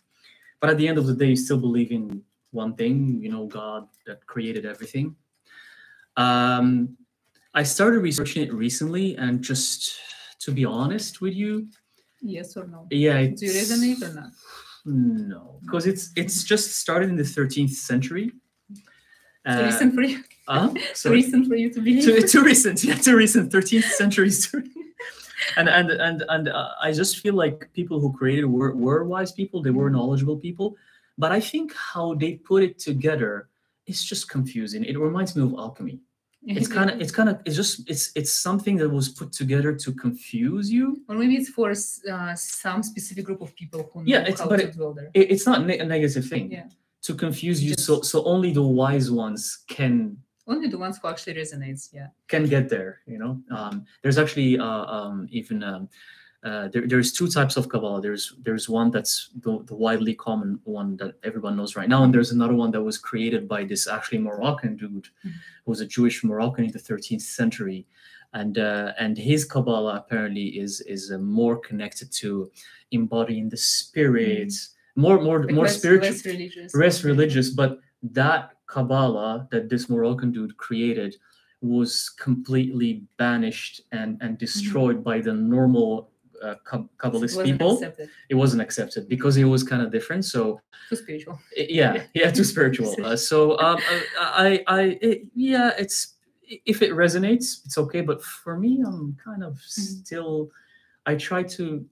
But at the end of the day, you still believe in one thing, God that created everything. I started researching it recently, and just to be honest with you, yes or no? Yeah, do you resonate or not? No, because it's just started in the 13th century. Too recent for you. Too recent for you to believe. Too recent. 13th century story. And I just feel like people who created were wise people. They were knowledgeable people. But I think how they put it together is just confusing. It reminds me of alchemy. It's something that was put together to confuse you. Or maybe it's for some specific group of people who know how to dwell there. It's not a negative thing. Yeah. To confuse you, so only the wise ones can. Only the ones who actually resonates, can get there. There's actually there's two types of Kabbalah. There's one that's the widely common one that everyone knows right now, and there's another one that was created by this actually Moroccan dude, who was a Jewish Moroccan in the 13th century, and his Kabbalah apparently is more connected to embodying the spirits, more spiritual, less religious. But that Kabbalah that this Moroccan dude created was completely banished and destroyed by the normal Kabbalist people. It wasn't accepted because it was kind of different. So too spiritual. Yeah, too spiritual. It's, if it resonates, it's okay. But for me, I'm kind of still. I try to,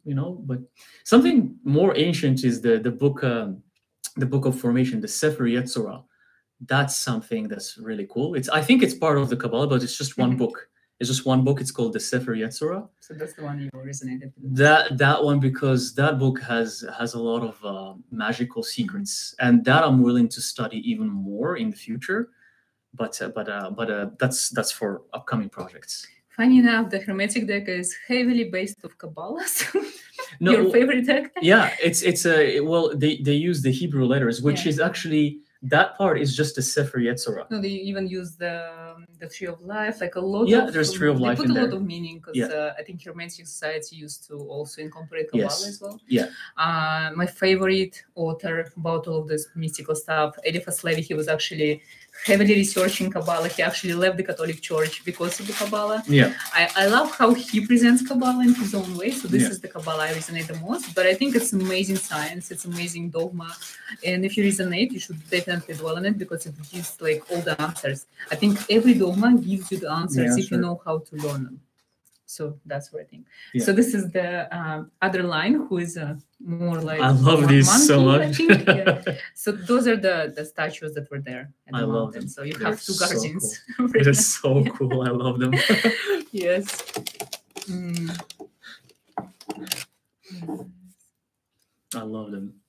but something more ancient is the book of formation, the Sefer Yetzirah. That's something that's really cool. I think it's part of the Kabbalah, but it's just one book. It's just one book. It's called the Sefer Yetzirah. So that's the one you resonated with. That one, because that book has a lot of magical secrets, and that I'm willing to study even more in the future. But that's for upcoming projects. Funny enough, the Hermetic deck is heavily based off Kabbalah. So your favorite deck? Yeah, they use the Hebrew letters, which is actually. That part is just a Sefer Yetzirah. No, they even use the Tree of Life, like a lot. Yeah, there's Tree of Life in there. They put a lot of meaning because I think Hermetic Society used to also incorporate Kabbalah as well. Yeah. My favorite author about all of this mystical stuff, Eliphas Levi, he was actually heavily researching Kabbalah. He actually left the Catholic Church because of the Kabbalah. Yeah. I love how he presents Kabbalah in his own way. So this is the Kabbalah I resonate the most. But I think it's amazing science. It's amazing dogma. And if you resonate, you should definitely dwell on it because it gives like all the answers. I think every dogma gives you the answers if you know how to learn them. So that's what I think. Yeah. So this is the other line, who is more like I love these monkey, so much. I think. So those are the statues that were there at the mountain. Them. So you have two guardians. Cool. They're so cool. I love them. Yes. I love them.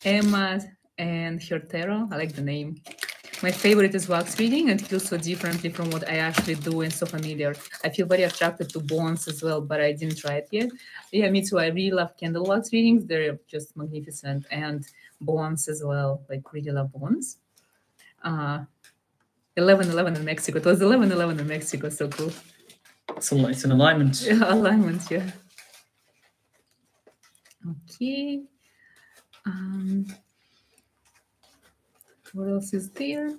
Emma and her tarot. I like the name. My favorite is wax reading, and feels so differently from what I actually do and so familiar. I feel very attracted to bones as well, but I didn't try it yet. Yeah, me too. I really love candle wax readings. They're just magnificent. And bones as well. Like, really love bones. 11-11 in Mexico. It was 11-11 in Mexico. So cool. It's an alignment. Yeah, alignment, yeah. Okay. What else is there?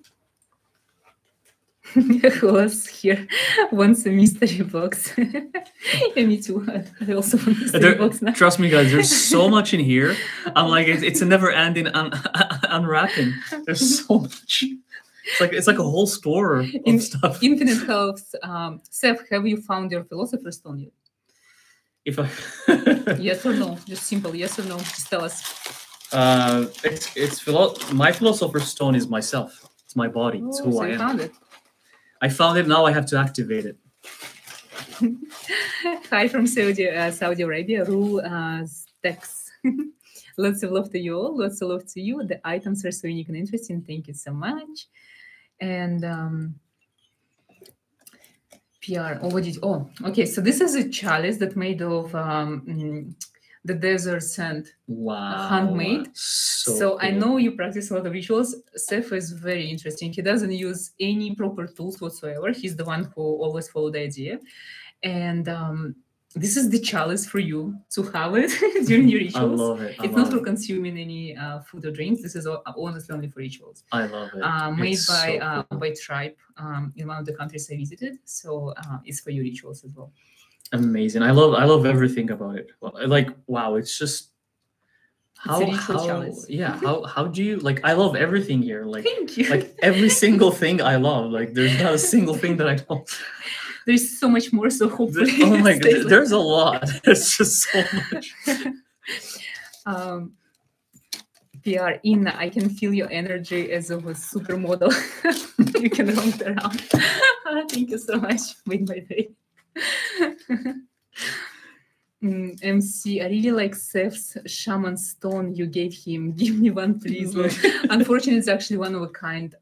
Who else here wants a mystery box? Yeah, me too. I also want a mystery box now. Trust me, guys, there's so much in here. I'm like, it's a never-ending unwrapping. There's so much. It's like a whole store of stuff. Infinite health. Seth, have you found your philosopher's stone yet? If I yes or no? Just simple yes or no. Just tell us. My philosopher's stone is myself. It's my body. It's who I am. Found it. I found it. Now I have to activate it. Hi from Saudi Arabia. Ru Stex. Lots of love to you all. Lots of love to you. The items are so unique and interesting. Thank you so much. And PR. Okay. So this is a chalice that made of the desert sand. Wow. Handmade. So cool. I know you practice a lot of rituals. Seth is very interesting. He doesn't use any proper tools whatsoever. He's the one who always followed the idea. And this is the chalice for you to have it during your rituals. I love it. It's not for consuming any food or drinks. This is honestly only for rituals. I love it. Made by tribe in one of the countries I visited. So it's for your rituals as well. Amazing. I love everything about it. Like, wow, it's just how do you like? I love everything here. Like, thank you. Like every single thing I love. Like, there's not a single thing that I don't. There's so much more. So hopefully, oh my god, there's a lot. There's just so much. PR Inna, I can feel your energy as a supermodel. You can roam around. Thank you so much. Made my day. MC, I really like Seth's shaman stone you gave him. Give me one, please. Unfortunately, it's actually one of a kind.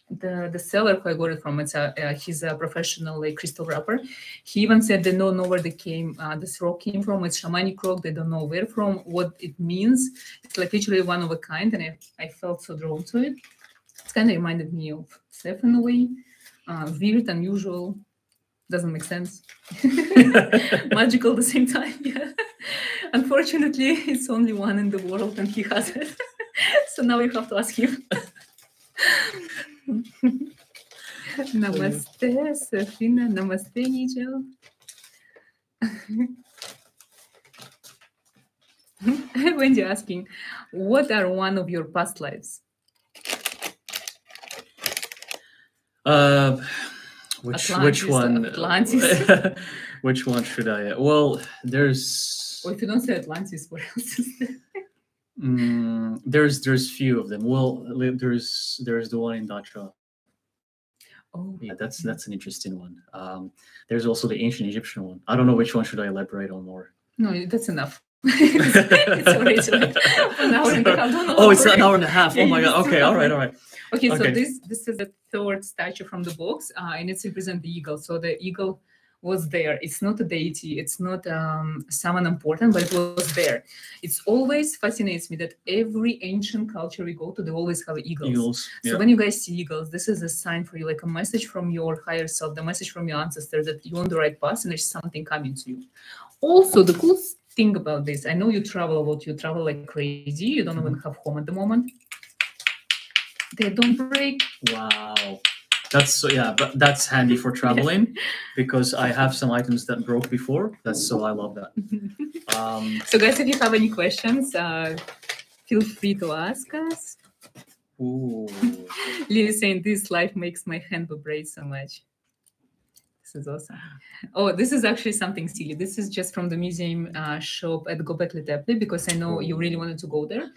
The seller who I got it from, he's a professional like crystal wrapper. He even said they don't know where this rock came from. It's shamanic rock. They don't know where from, what it means. It's like literally one of a kind, and I felt so drawn to it. It kind of reminded me of Seth in a way. Weird, unusual, doesn't make sense. Magical at the same time, yeah. Unfortunately, it's only one in the world and he has it. So now you have to ask him. Namaste, Safina. Namaste, Nigel. Wendy asking, what are one of your past lives? Which one? Atlantis. Which one should I? Well, there's. Or if you don't say Atlantis, what else is there? There's few of them. Well, there's the one in Dacha. Oh, yeah, that's an interesting one. There's also the ancient Egyptian one. I don't know which one should I elaborate on more. No, that's enough. It's already like an hour and a half. Oh, it's an hour and a half. Oh my god. Okay, all right. Okay, so this is the third statue from the box, and it's represent the eagle. So the eagle was there. It's not a deity. It's not someone important, but it was there. It's always fascinates me that every ancient culture we go to, they always have eagles. So when you guys see eagles, this is a sign for you, like a message from your higher self, the message from your ancestors that you're on the right path and there's something coming to you. Also, the cool thing about this, I know you travel a lot. You travel like crazy. You don't even have home at the moment. They don't break. Wow. But that's handy for traveling because I have some items that broke before. So I love that. So guys, if you have any questions, feel free to ask us. Ooh. Lily saying this life makes my hand vibrate so much. This is awesome. Oh, this is actually something silly. This is just from the museum shop at Göbekli Tepe because I know you really wanted to go there.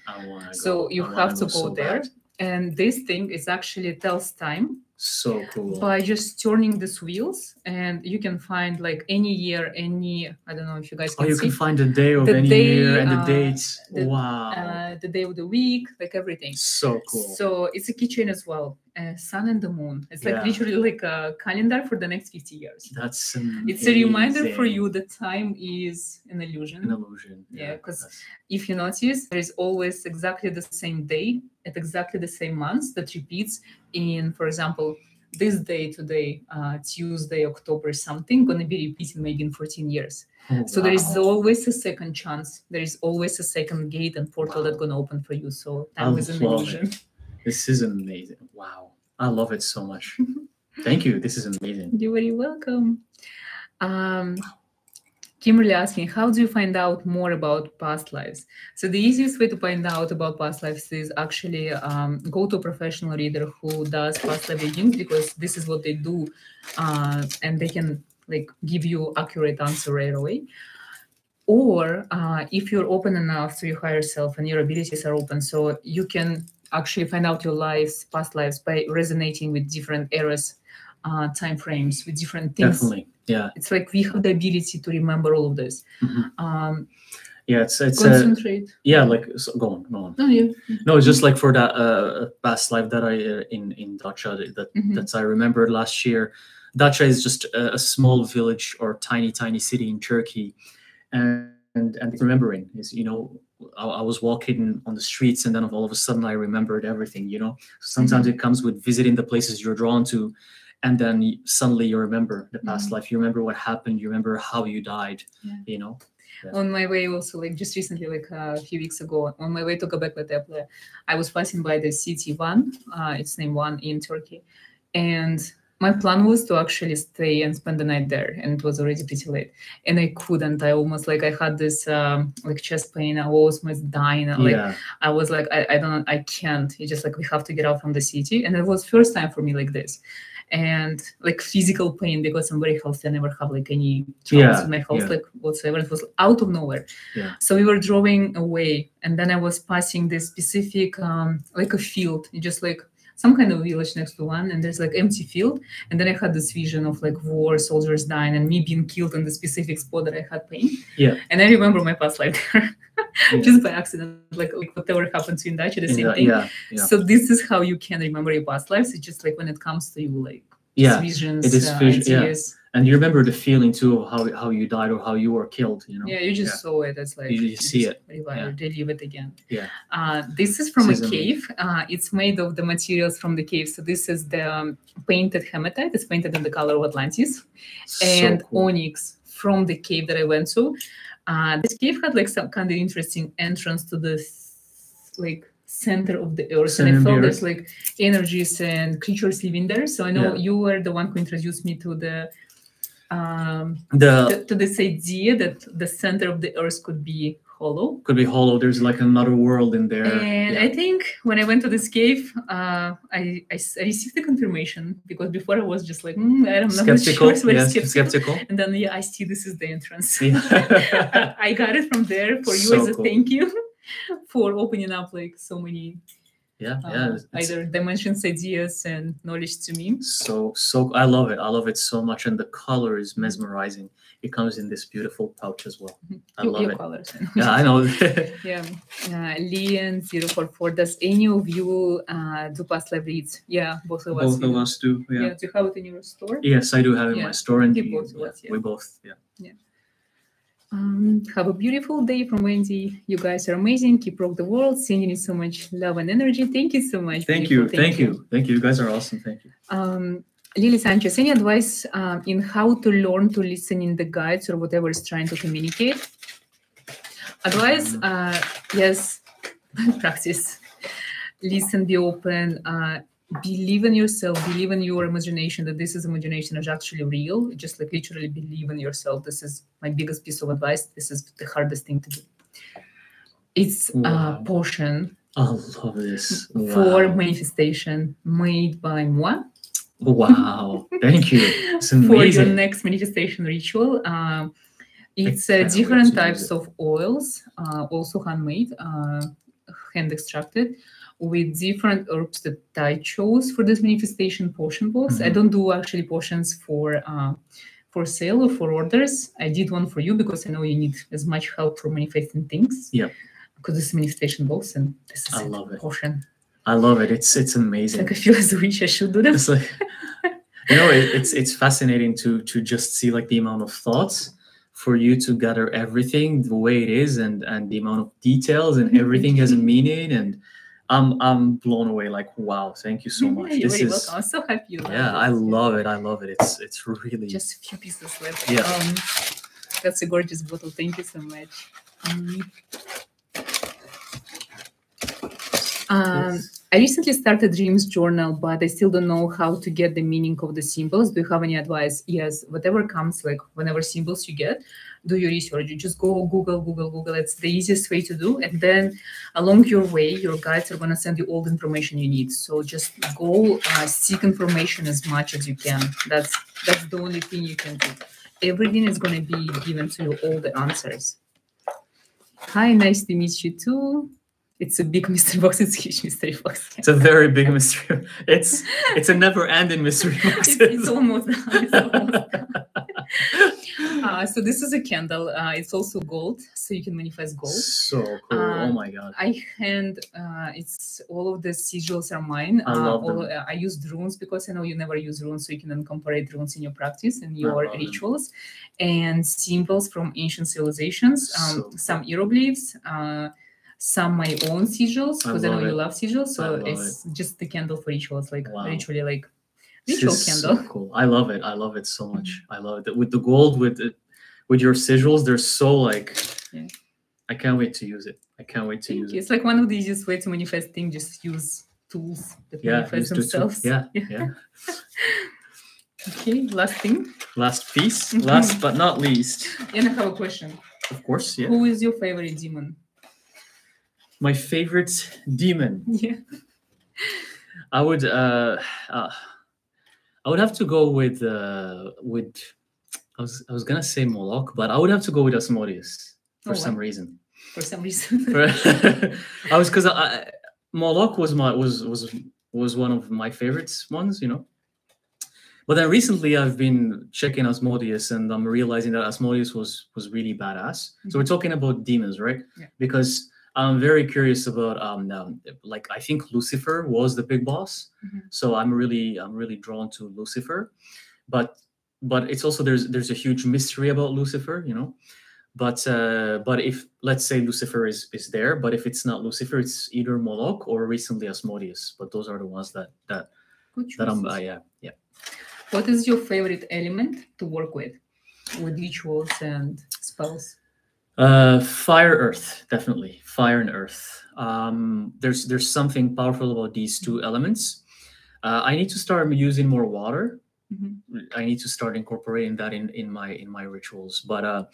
So you have to go there. And this thing is actually tells time. So cool. By just turning these wheels, and you can find like any year, I don't know if you guys can see. You can find the day of any year and the dates. Wow. The day of the week, like everything. So cool. So it's a keychain as well. Sun and the moon. It's like literally like a calendar for the next 50 years. That's amazing. It's a reminder for you that time is an illusion. An illusion. Yeah, because if you notice, there is always exactly the same day at exactly the same month that repeats in, for example, this day today, Tuesday, October something, going to be repeating maybe in 14 years. So there is always a second chance. There is always a second gate and portal that's going to open for you. So time is an illusion. This is amazing. Wow. I love it so much. Thank you. This is amazing. You're very welcome. Kimberly asking, how do you find out more about past lives? So the easiest way to find out about past lives is actually go to a professional reader who does past life readings, because this is what they do, and they can like give you accurate answer right away. Or if you're open enough to your higher self and your abilities are open, so you can actually find out your past lives by resonating with different eras, time frames, with different things. Definitely. Yeah, it's like we have the ability to remember all of this. It's concentrate. Like so, go on. No, it's just like for that past life that I in Dacha that I remembered last year. Dacha is just a small village or tiny city in Turkey, and remembering is I was walking on the streets and then all of a sudden I remembered everything. Sometimes it comes with visiting the places you're drawn to. And then suddenly you remember the past life. You remember what happened. You remember how you died. Yeah. On my way, also like just recently, like a few weeks ago, on my way to Göbekli Tepe, I was passing by the city Van. It's named Van in Turkey, and my plan was to actually stay and spend the night there. And it was already pretty late, and I couldn't. I almost I had this like chest pain. I was almost dying. I was like, I can't. It's just like we have to get out from the city, and it was first time for me like this. And like physical pain, because I'm very healthy. I never have like any troubles with my health, like whatsoever. It was out of nowhere. So we were driving away, and then I was passing this specific like a field, just like some kind of village next to one, and there's like empty field. And then I had this vision of like war, soldiers dying, and me being killed in the specific spot that I had pain. And I remember my past life there. Just by accident, like whatever happened to you in Dacha, the same thing. So this is how you can remember your past lives. It's just like when it comes to you, like visions, it is ideas. And you remember the feeling too of how you died or how you were killed. You just saw it. It's like you see it. They live it again. This is from a cave. It's made of the materials from the cave. So this is the painted hematite. It's painted in the color of Atlantis, and onyx from the cave that I went to. This cave had like some kind of interesting entrance to this like center of the earth, and I felt there's like energies and creatures living there. So I know you were the one who introduced me to to this idea that the center of the earth could be hollow. Could be hollow. There's like another world in there. And I think when I went to this cave, I received the confirmation, because before I was just like, I'm not skeptical. Sure, skeptical. And then I see this is the entrance. I got it from there for you as a thank you for opening up like so many either dimensions, ideas, and knowledge to me. So I love it so much, and the color is mesmerizing. It comes in this beautiful pouch as well. I love it. Colors. Yeah, I know. Leon044, does any of you do past life reads? Yeah, both of us. Both of us do. Yeah. Do you have it in your store? Yes, I do have it in my store, and both of us, we both. Have a beautiful day from Wendy. You guys are amazing. Keep rock the world. Sending you so much love and energy. Thank you so much. Thank you. You guys are awesome. Thank you. Lily Sanchez, any advice in how to learn to listen in the guides or whatever is trying to communicate? Advice, yes, practice. Listen, be open, believe in yourself, believe in your imagination, that this is imagination is actually real. Just like literally believe in yourself. This is my biggest piece of advice. This is the hardest thing to do. It's a potion. I love this. For manifestation made by moi. Wow, thank you. It's amazing. For your next manifestation ritual. It's different types of oils, also handmade, hand extracted, with different herbs that I chose for this manifestation potion box. I don't do actually potions for sale or for orders. I did one for you because I know you need as much help for manifesting things. Yeah. Because this is manifestation box and this is a potion. I love it. It's amazing. Like I feel as a witch, I should do that. It's like, it's fascinating to just see like the amount of thoughts for you to gather everything the way it is, and the amount of details, and everything has a meaning, and I'm blown away. Like, wow, thank you so much. You're very welcome. I'm so happy you love it. I love it. I love it. It's really just a few pieces left. Yeah. That's a gorgeous bottle. Thank you so much. I recently started Dreams Journal, but I still don't know how to get the meaning of the symbols. Do you have any advice? Yes, whatever comes, like whenever symbols you get, do your research. You just go Google. It's the easiest way to do. And then along your way, your guides are going to send you all the information you need. So just go seek information as much as you can. That's the only thing you can do. Everything is going to be given to you, all the answers. Hi, nice to meet you too. It's a big mystery box. It's a huge mystery box. It's a very big mystery. It's a never-ending mystery box. It's almost done. So this is a candle. It's also gold, so you can manifest gold. So cool. Oh my god. It's all of the sigils are mine. I love them. I use runes because I know you never use runes, so you can incorporate runes in your practice and your rituals. And symbols from ancient civilizations. Some hieroglyphs. Some my own sigils, because I know you love sigils. So it's just the candle for rituals, like literally like ritual candle. So cool. I love it. I love it so much. I love it. With the gold, with your sigils, they're so like. Yeah. I can't wait to use it. I can't wait to use it. It's like one of the easiest ways to manifest things. Just use tools that manifest themselves. Yeah. Okay, last thing. Last piece. Last but not least. And I have a question. Of course, yeah. Who is your favorite demon? My favorite demon. Yeah. I would have to go with I was gonna say Moloch, but I would have to go with Asmodeus for some reason. For some reason. Because Moloch was one of my favorites ones, But then recently I've been checking Asmodeus, and I'm realizing that Asmodeus was really badass. So we're talking about demons, right? Yeah. Because I'm very curious about like I think Lucifer was the big boss, so I'm really drawn to Lucifer, but it's also there's a huge mystery about Lucifer, But if let's say Lucifer is there, but if it's not Lucifer, it's either Moloch or recently Asmodeus. But those are the ones that I'm yeah. What is your favorite element to work with rituals and spells? Fire, earth, definitely. Fire and earth. There's something powerful about these two elements. I need to start using more water. I need to start incorporating that in my rituals. But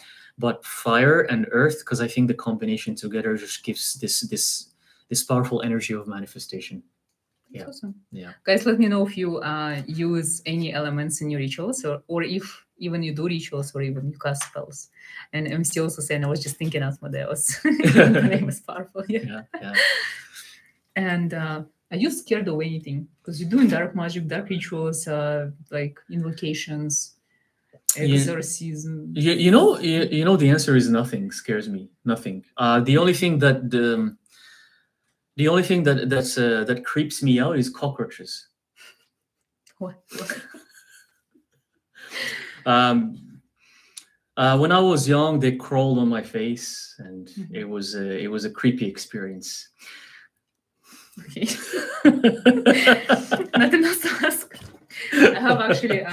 fire and earth, because I think the combination together just gives this powerful energy of manifestation. Yeah. Awesome. Yeah. Guys, let me know if you use any elements in your rituals, or if even you do rituals, or even you cast spells. And I'm still also saying, I was just thinking Asmodeus. The name is powerful. Yeah. And are you scared of anything? Because you're doing dark magic, dark rituals, like invocations, exorcism. You know, the answer is nothing scares me. Nothing. The only thing that that creeps me out is cockroaches. What? When I was young, they crawled on my face, and it was a creepy experience. Okay. Nothing else to ask. I have actually.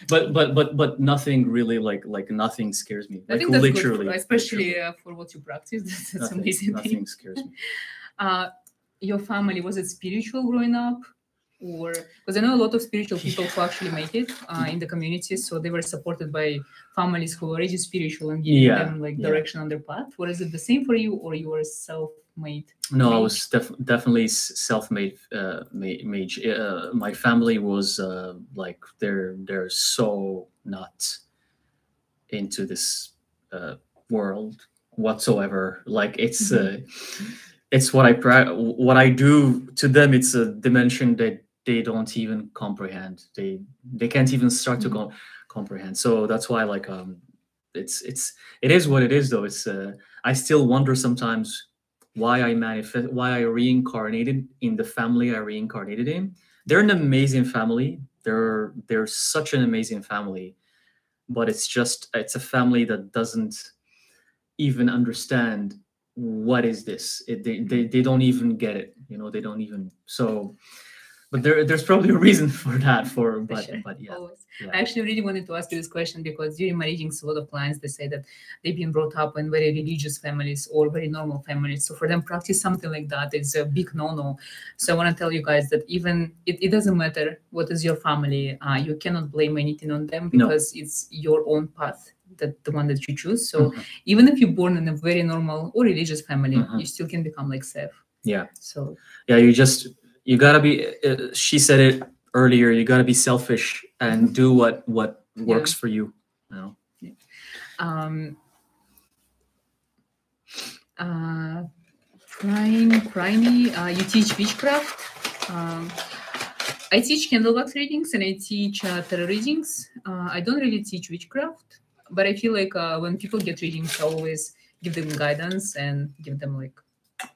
But nothing really like nothing scares me. I think that's literally good especially for what you practice. That's amazing. Nothing scares me. Your family, was it spiritual growing up? Or because I know a lot of spiritual people who actually make it in the community, so they were supported by families who were already spiritual and giving them like direction on their path. Or is it the same for you, or you were self-made? No, I was definitely self-made mage. My family was like they're so not into this world whatsoever. Like it's what I do to them. It's a dimension that they don't even comprehend. They can't even start to comprehend. So that's why like it is what it is though. It's I still wonder sometimes why I reincarnated in the family I reincarnated in. They're an amazing family. They're such an amazing family, but it's a family that doesn't even understand what is this. They don't even get it. You know, they don't even so. But there's probably a reason for that. But yeah. I actually really wanted to ask you this question because during my readings, a lot of clients, they say that they've been brought up in very religious families or very normal families. So for them, practice something like that is a big no-no. So I want to tell you guys that even it doesn't matter what is your family. You cannot blame anything on them because it's your own path, that the one that you choose. So even if you're born in a very normal or religious family, you still can become like Seth. Yeah. So yeah, you gotta be. She said it earlier. You gotta be selfish and do what works for you. You know. You teach witchcraft. I teach candlebox readings and I teach tarot readings. I don't really teach witchcraft, but I feel like when people get readings, I always give them guidance and give them like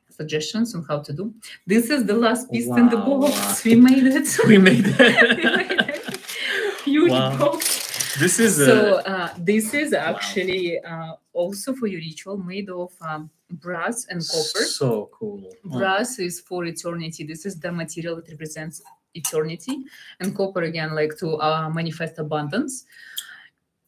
suggestions on how to do. This is the last piece in the box. We made it. We made it. Huge box. This is this is actually also for your ritual, made of brass and copper. So cool. Brass is for eternity. This is the material that represents eternity, and copper again, like to manifest abundance.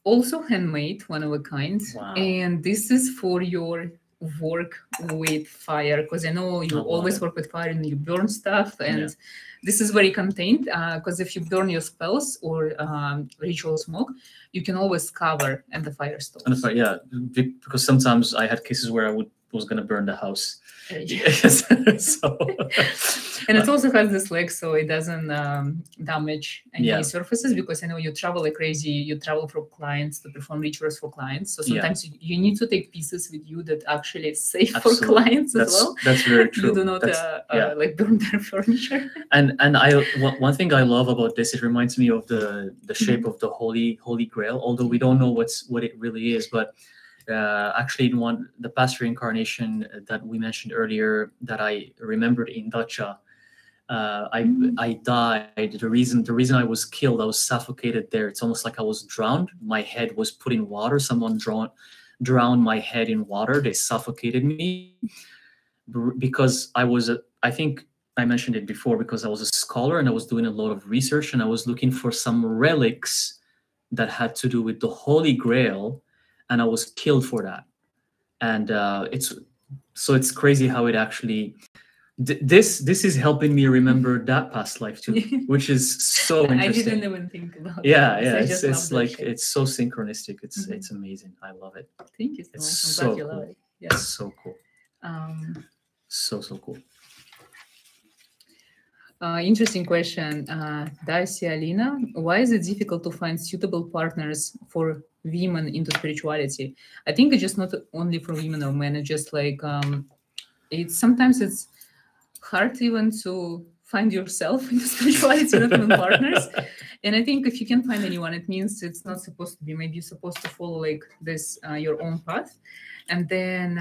Also handmade, one of a kind. And this is for your work with fire, because I know you always work with fire and you burn stuff, and this is very contained, because if you burn your spells or ritual smoke, you can always cover and the fire stops. Because sometimes I had cases where I was gonna burn the house. So and it also has this leg, so it doesn't damage any surfaces, because I know you travel like crazy. You travel for clients to perform rituals for clients, so sometimes you need to take pieces with you that actually is safe for clients as well. That's very true. You do not like burn their furniture. And one thing I love about this, it reminds me of the shape of the Holy Grail, although we don't know what it really is, but actually in the past reincarnation that we mentioned earlier that I remembered in Dacha, I died. The reason I was killed, I was suffocated there. It's almost like I was drowned. My head was put in water. Someone drowned my head in water. They suffocated me because I think I mentioned it before, because I was a scholar and I was doing a lot of research and I was looking for some relics that had to do with the Holy Grail, and I was killed for that. And it's crazy how it actually this is helping me remember that past life too, which is so interesting. I didn't even think about yeah that. yeah it's like it's so synchronistic. It's amazing. I love it. Thank you so much. I'm glad you love it. Yeah, so cool. So cool. Interesting question. Darcy Alina, why is it difficult to find suitable partners for women into spirituality? I think it's just not only for women or men. It's just like sometimes it's hard even to find yourself in spirituality, not even partners. And I think if you can find anyone, it means it's not supposed to be. Maybe you're supposed to follow like this your own path, and then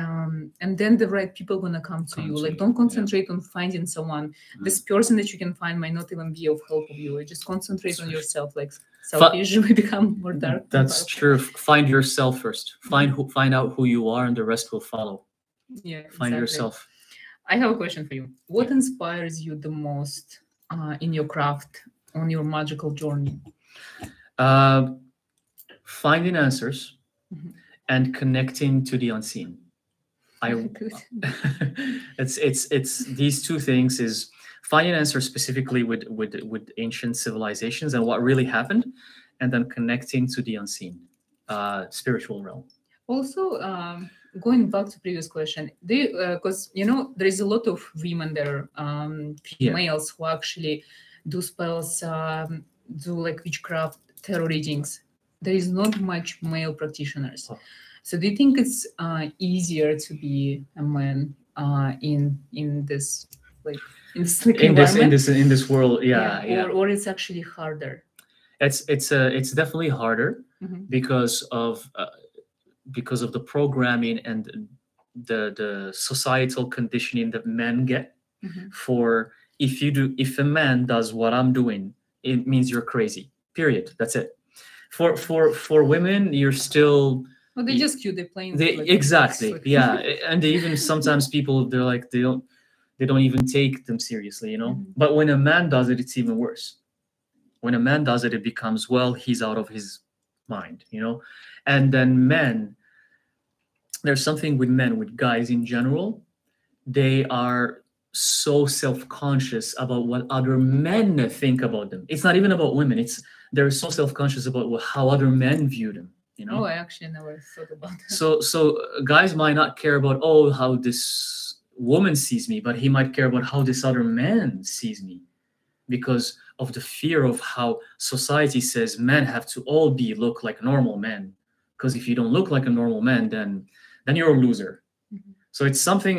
the right people gonna come to you. Like, don't concentrate on finding someone. This person that you can find might not even be of help of you. Just concentrate on yourself. Like, selfish will become more dark. That's true. Find yourself first. Find out who you are, and the rest will follow. Yeah, find yourself. I have a question for you. What inspires you the most in your craft on your magical journey? Finding answers and connecting to the unseen. It's these two things: is finding answers specifically with ancient civilizations and what really happened, and then connecting to the unseen, spiritual realm. Also, going back to previous question, because there is a lot of women there, females who actually do spells, do like witchcraft, tarot readings. There is not much male practitioners. So do you think it's easier to be a man in this environment? in this world? Yeah. Or it's actually harder? It's definitely harder because of the programming and the societal conditioning that men get. For if a man does what I'm doing, it means you're crazy. Period. That's it. For women, you're still. Well, they just cute. They're playing. Exactly. Yeah, and they even sometimes people they're like they don't even take them seriously, But when a man does it, it's even worse. When a man does it, it becomes, well, he's out of his mind, And then men, there's something with men, with guys in general, they are so self-conscious about what other men think about them. It's not even about women. They're so self-conscious about how other men view them. Oh, I actually never thought about that. So guys might not care about how this woman sees me, but he might care about how this other man sees me, because of the fear of how society says men have to all look like normal men. Because if you don't look like a normal man, then you're a loser. So it's something.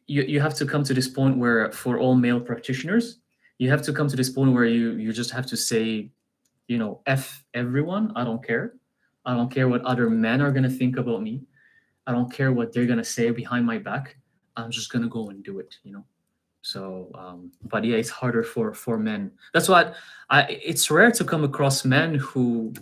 You have to come to this point where, for all male practitioners, you have to come to this point where you just have to say, F everyone. I don't care. I don't care what other men are going to think about me. I don't care what they're going to say behind my back. I'm just going to go and do it, So, but yeah, it's harder for men. That's why it's rare to come across men who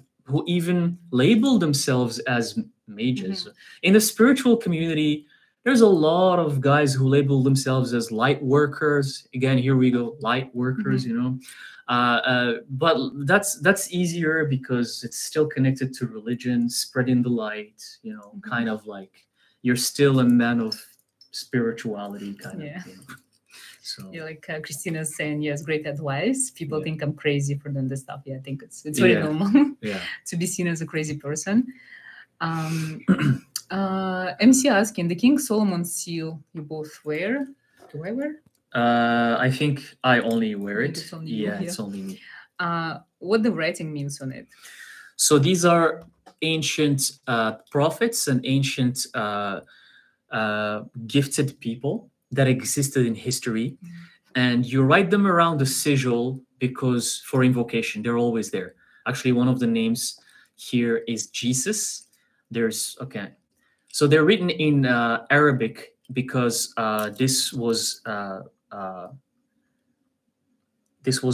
even label themselves as mages. In the spiritual community, there's a lot of guys who label themselves as light workers. Again, here we go, light workers, but that's easier because it's still connected to religion, spreading the light, kind of like you're still a man of spirituality, kind of. So yeah, like Christina's saying, yes, great advice. People think I'm crazy for doing this stuff. Yeah, I think it's very normal to be seen as a crazy person. MC asking, the King Solomon seal you both wear? Do I wear? I think I only wear it. It's only you, it's only me. What the writing means on it? So these are ancient prophets and ancient gifted people that existed in history, and you write them around the sigil because for invocation, they're always there. Actually, one of the names here is Jesus. So they're written in Arabic because this was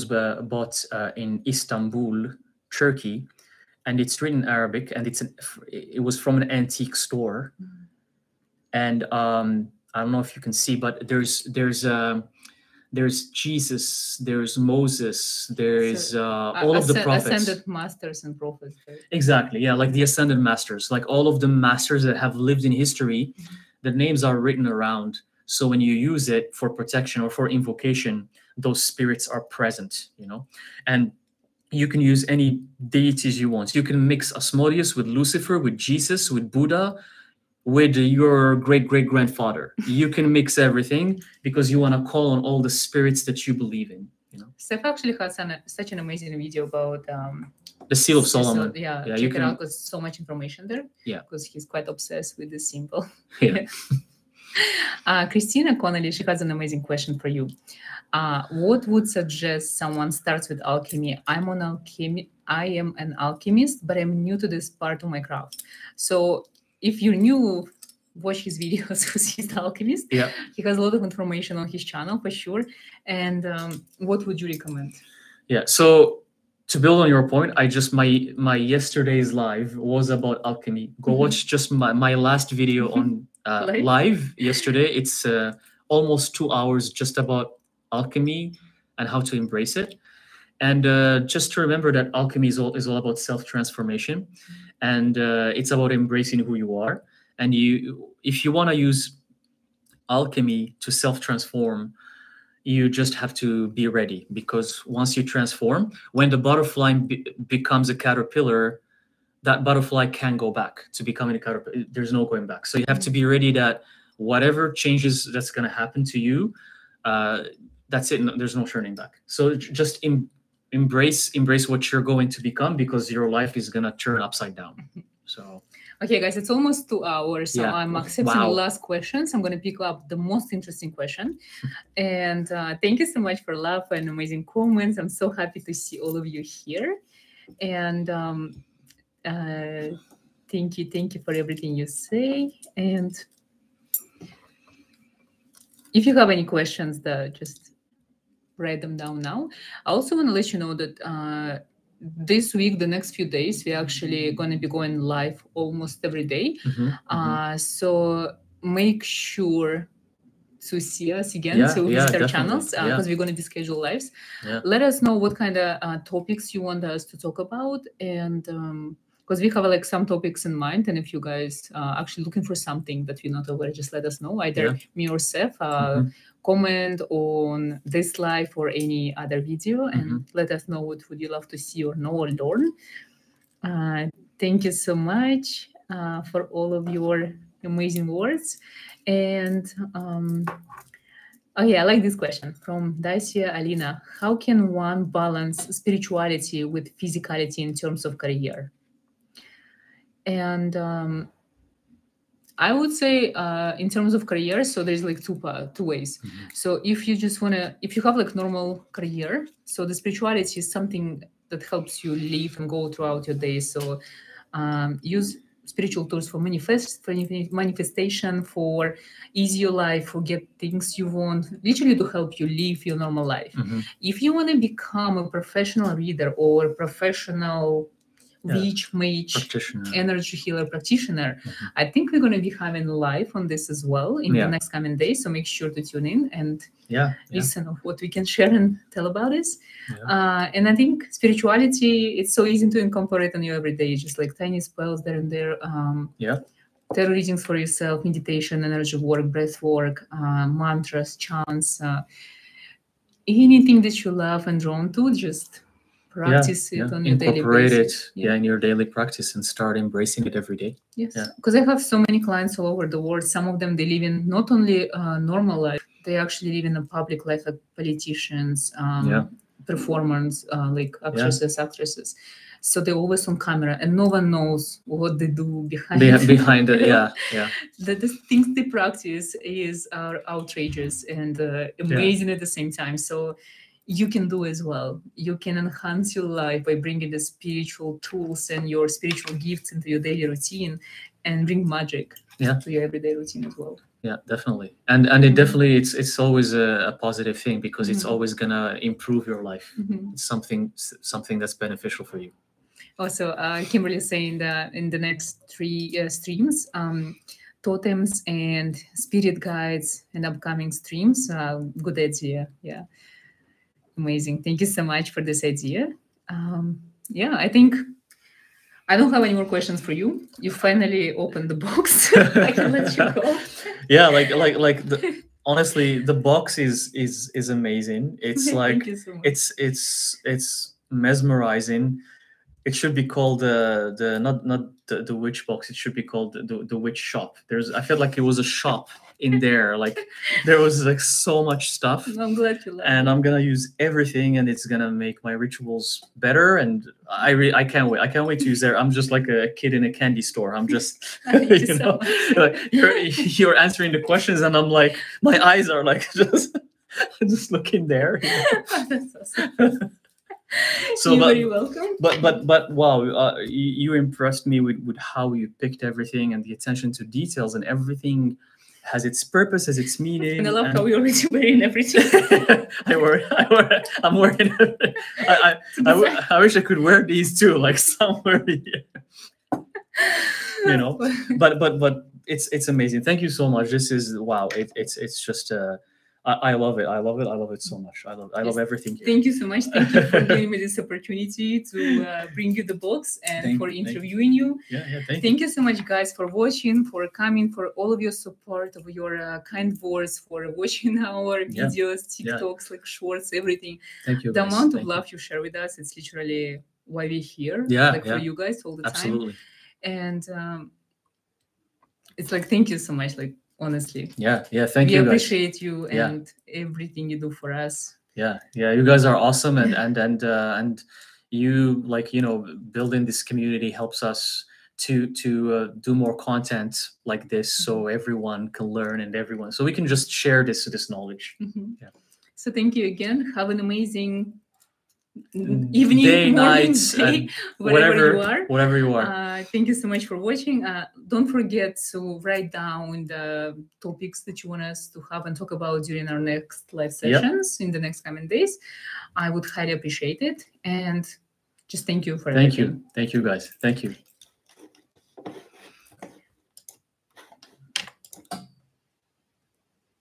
bought in Istanbul, Turkey, and it's written in Arabic, and it was from an antique store. And I don't know if you can see, but there's there's Jesus, there's Moses, there is all of the prophets. Ascended masters and prophets. Right? Exactly, yeah, like the ascended masters, like all of the masters that have lived in history, their names are written around. So when you use it for protection or for invocation, those spirits are present, you know. And you can use any deities you want. You can mix Asmodeus with Lucifer, with Jesus, with Buddha, with your great-great-grandfather. You can mix everything because you want to call on all the spirits that you believe in, you know. Steph actually has such an amazing video about the Seal of Solomon. Yeah, check it out because so much information there. Yeah. Because he's quite obsessed with this symbol. Yeah. Christina Connolly, she has an amazing question for you. What would suggest someone starts with alchemy? I am an alchemist, but I'm new to this part of my craft. So if you're new, watch his videos because he's the alchemist. Yeah. He has a lot of information on his channel for sure. And what would you recommend? Yeah. So to build on your point, my yesterday's live was about alchemy. Go watch just my last video on live yesterday. It's almost 2 hours just about alchemy and how to embrace it. And just to remember that alchemy is all about self-transformation, and it's about embracing who you are. And if you want to use alchemy to self-transform, you just have to be ready, because once you transform, when the butterfly becomes a caterpillar, that butterfly can go back to becoming a caterpillar. There's no going back. So you have to be ready that whatever changes that's going to happen to you, that's it. There's no turning back. So just embrace what you're going to become, because your life is going to turn upside down. So. Okay, guys, it's almost 2 hours, so I'm accepting the last questions. I'm going to pick up the most interesting question. And thank you so much for love and amazing comments. I'm so happy to see all of you here. And thank you for everything you say. And if you have any questions, just write them down now. I also want to let you know that this week, the next few days, we're actually going to be going live almost every day. So make sure to see us again, to visit our channels, because we're going to be scheduled lives. Let us know what kind of topics you want us to talk about, and because we have like some topics in mind, and if you guys are actually looking for something that we're not aware, just let us know, either me or Seth. Comment on this live or any other video, and let us know what would you love to see or know or learn. Thank you so much for all of your amazing words. And oh yeah, I like this question from Dacia Alina. How can one balance spirituality with physicality in terms of career? And I would say in terms of career, so there's like two ways. So if you have like normal career, so the spirituality is something that helps you live and go throughout your day. So use spiritual tools for manifestation, for ease your life, for get things you want, literally to help you live your normal life. If you want to become a professional reader or professional witch, mage, energy healer practitioner, I think we're going to be having live on this as well in the next coming days. So make sure to tune in and listen of what we can share and tell about this. And I think spirituality, it's so easy to incorporate on you every day, just like tiny spells there and there. Tarot readings for yourself, meditation, energy work, breath work, mantras, chants, anything that you love and drawn to, just practice it on your daily basis. Incorporate it in your daily practice and start embracing it every day. Because I have so many clients all over the world. Some of them, they live in not only normal life, they actually live in a public life, like politicians, performers, like actresses. So they're always on camera and no one knows what they do behind it. The things they practice are outrageous and amazing at the same time. So you can do as well. You can enhance your life by bringing the spiritual tools and your spiritual gifts into your daily routine and bring magic to your everyday routine as well. Yeah, definitely. And it definitely, it's always a positive thing, because it's always going to improve your life. It's something that's beneficial for you. Also, Kimberly is saying that in the next 3 streams, totems and spirit guides and upcoming streams. Good idea. Yeah. Amazing. Thank you so much for this idea. Yeah, I think I don't have any more questions for you. You finally opened the box. I can let you go. Yeah, honestly, the box is amazing. It's like Thank you so much. it's mesmerizing. It should be called not the witch box. It should be called the witch shop. I feel like it was a shop in there. Like there was like so much stuff. I'm glad you like and I'm gonna use everything, and it's gonna make my rituals better. And I can't wait. I can't wait to use there. I'm just like a kid in a candy store. I'm just you know, like you're answering the questions, and I'm like my eyes are like just looking there. You know? That's awesome. So, you're very welcome. But wow, you impressed me with how you picked everything and the attention to details, and everything has its purpose, has its meaning. And I love how we're already wearing everything. I'm wearing. I wish I could wear these too, like somewhere here. You know, but it's amazing. Thank you so much. This is wow. It's just. I love it. I love it. I love it so much. I love everything here. Thank you so much. Thank you for giving me this opportunity to bring you the box and for interviewing you. Yeah. Thank you so much, guys, for watching, for coming, for all of your support, of your kind words, for watching our videos, TikToks, like shorts, everything. Thank you. The amount of love you share with us, it's literally why we're here. For you guys all the time. Absolutely. And it's like, thank you so much. Like, honestly, thank you. We appreciate you and everything you do for us. Yeah, you guys are awesome, and you, like, you know, building this community helps us to do more content like this, so everyone can learn, and so we can just share this knowledge. So thank you again. Have an amazing evening, day, morning, night, day, wherever you are. Thank you so much for watching. Don't forget to write down the topics that you want us to have and talk about during our next live sessions in the next coming days. I would highly appreciate it. And just thank you for everything. Thank you guys. Thank you.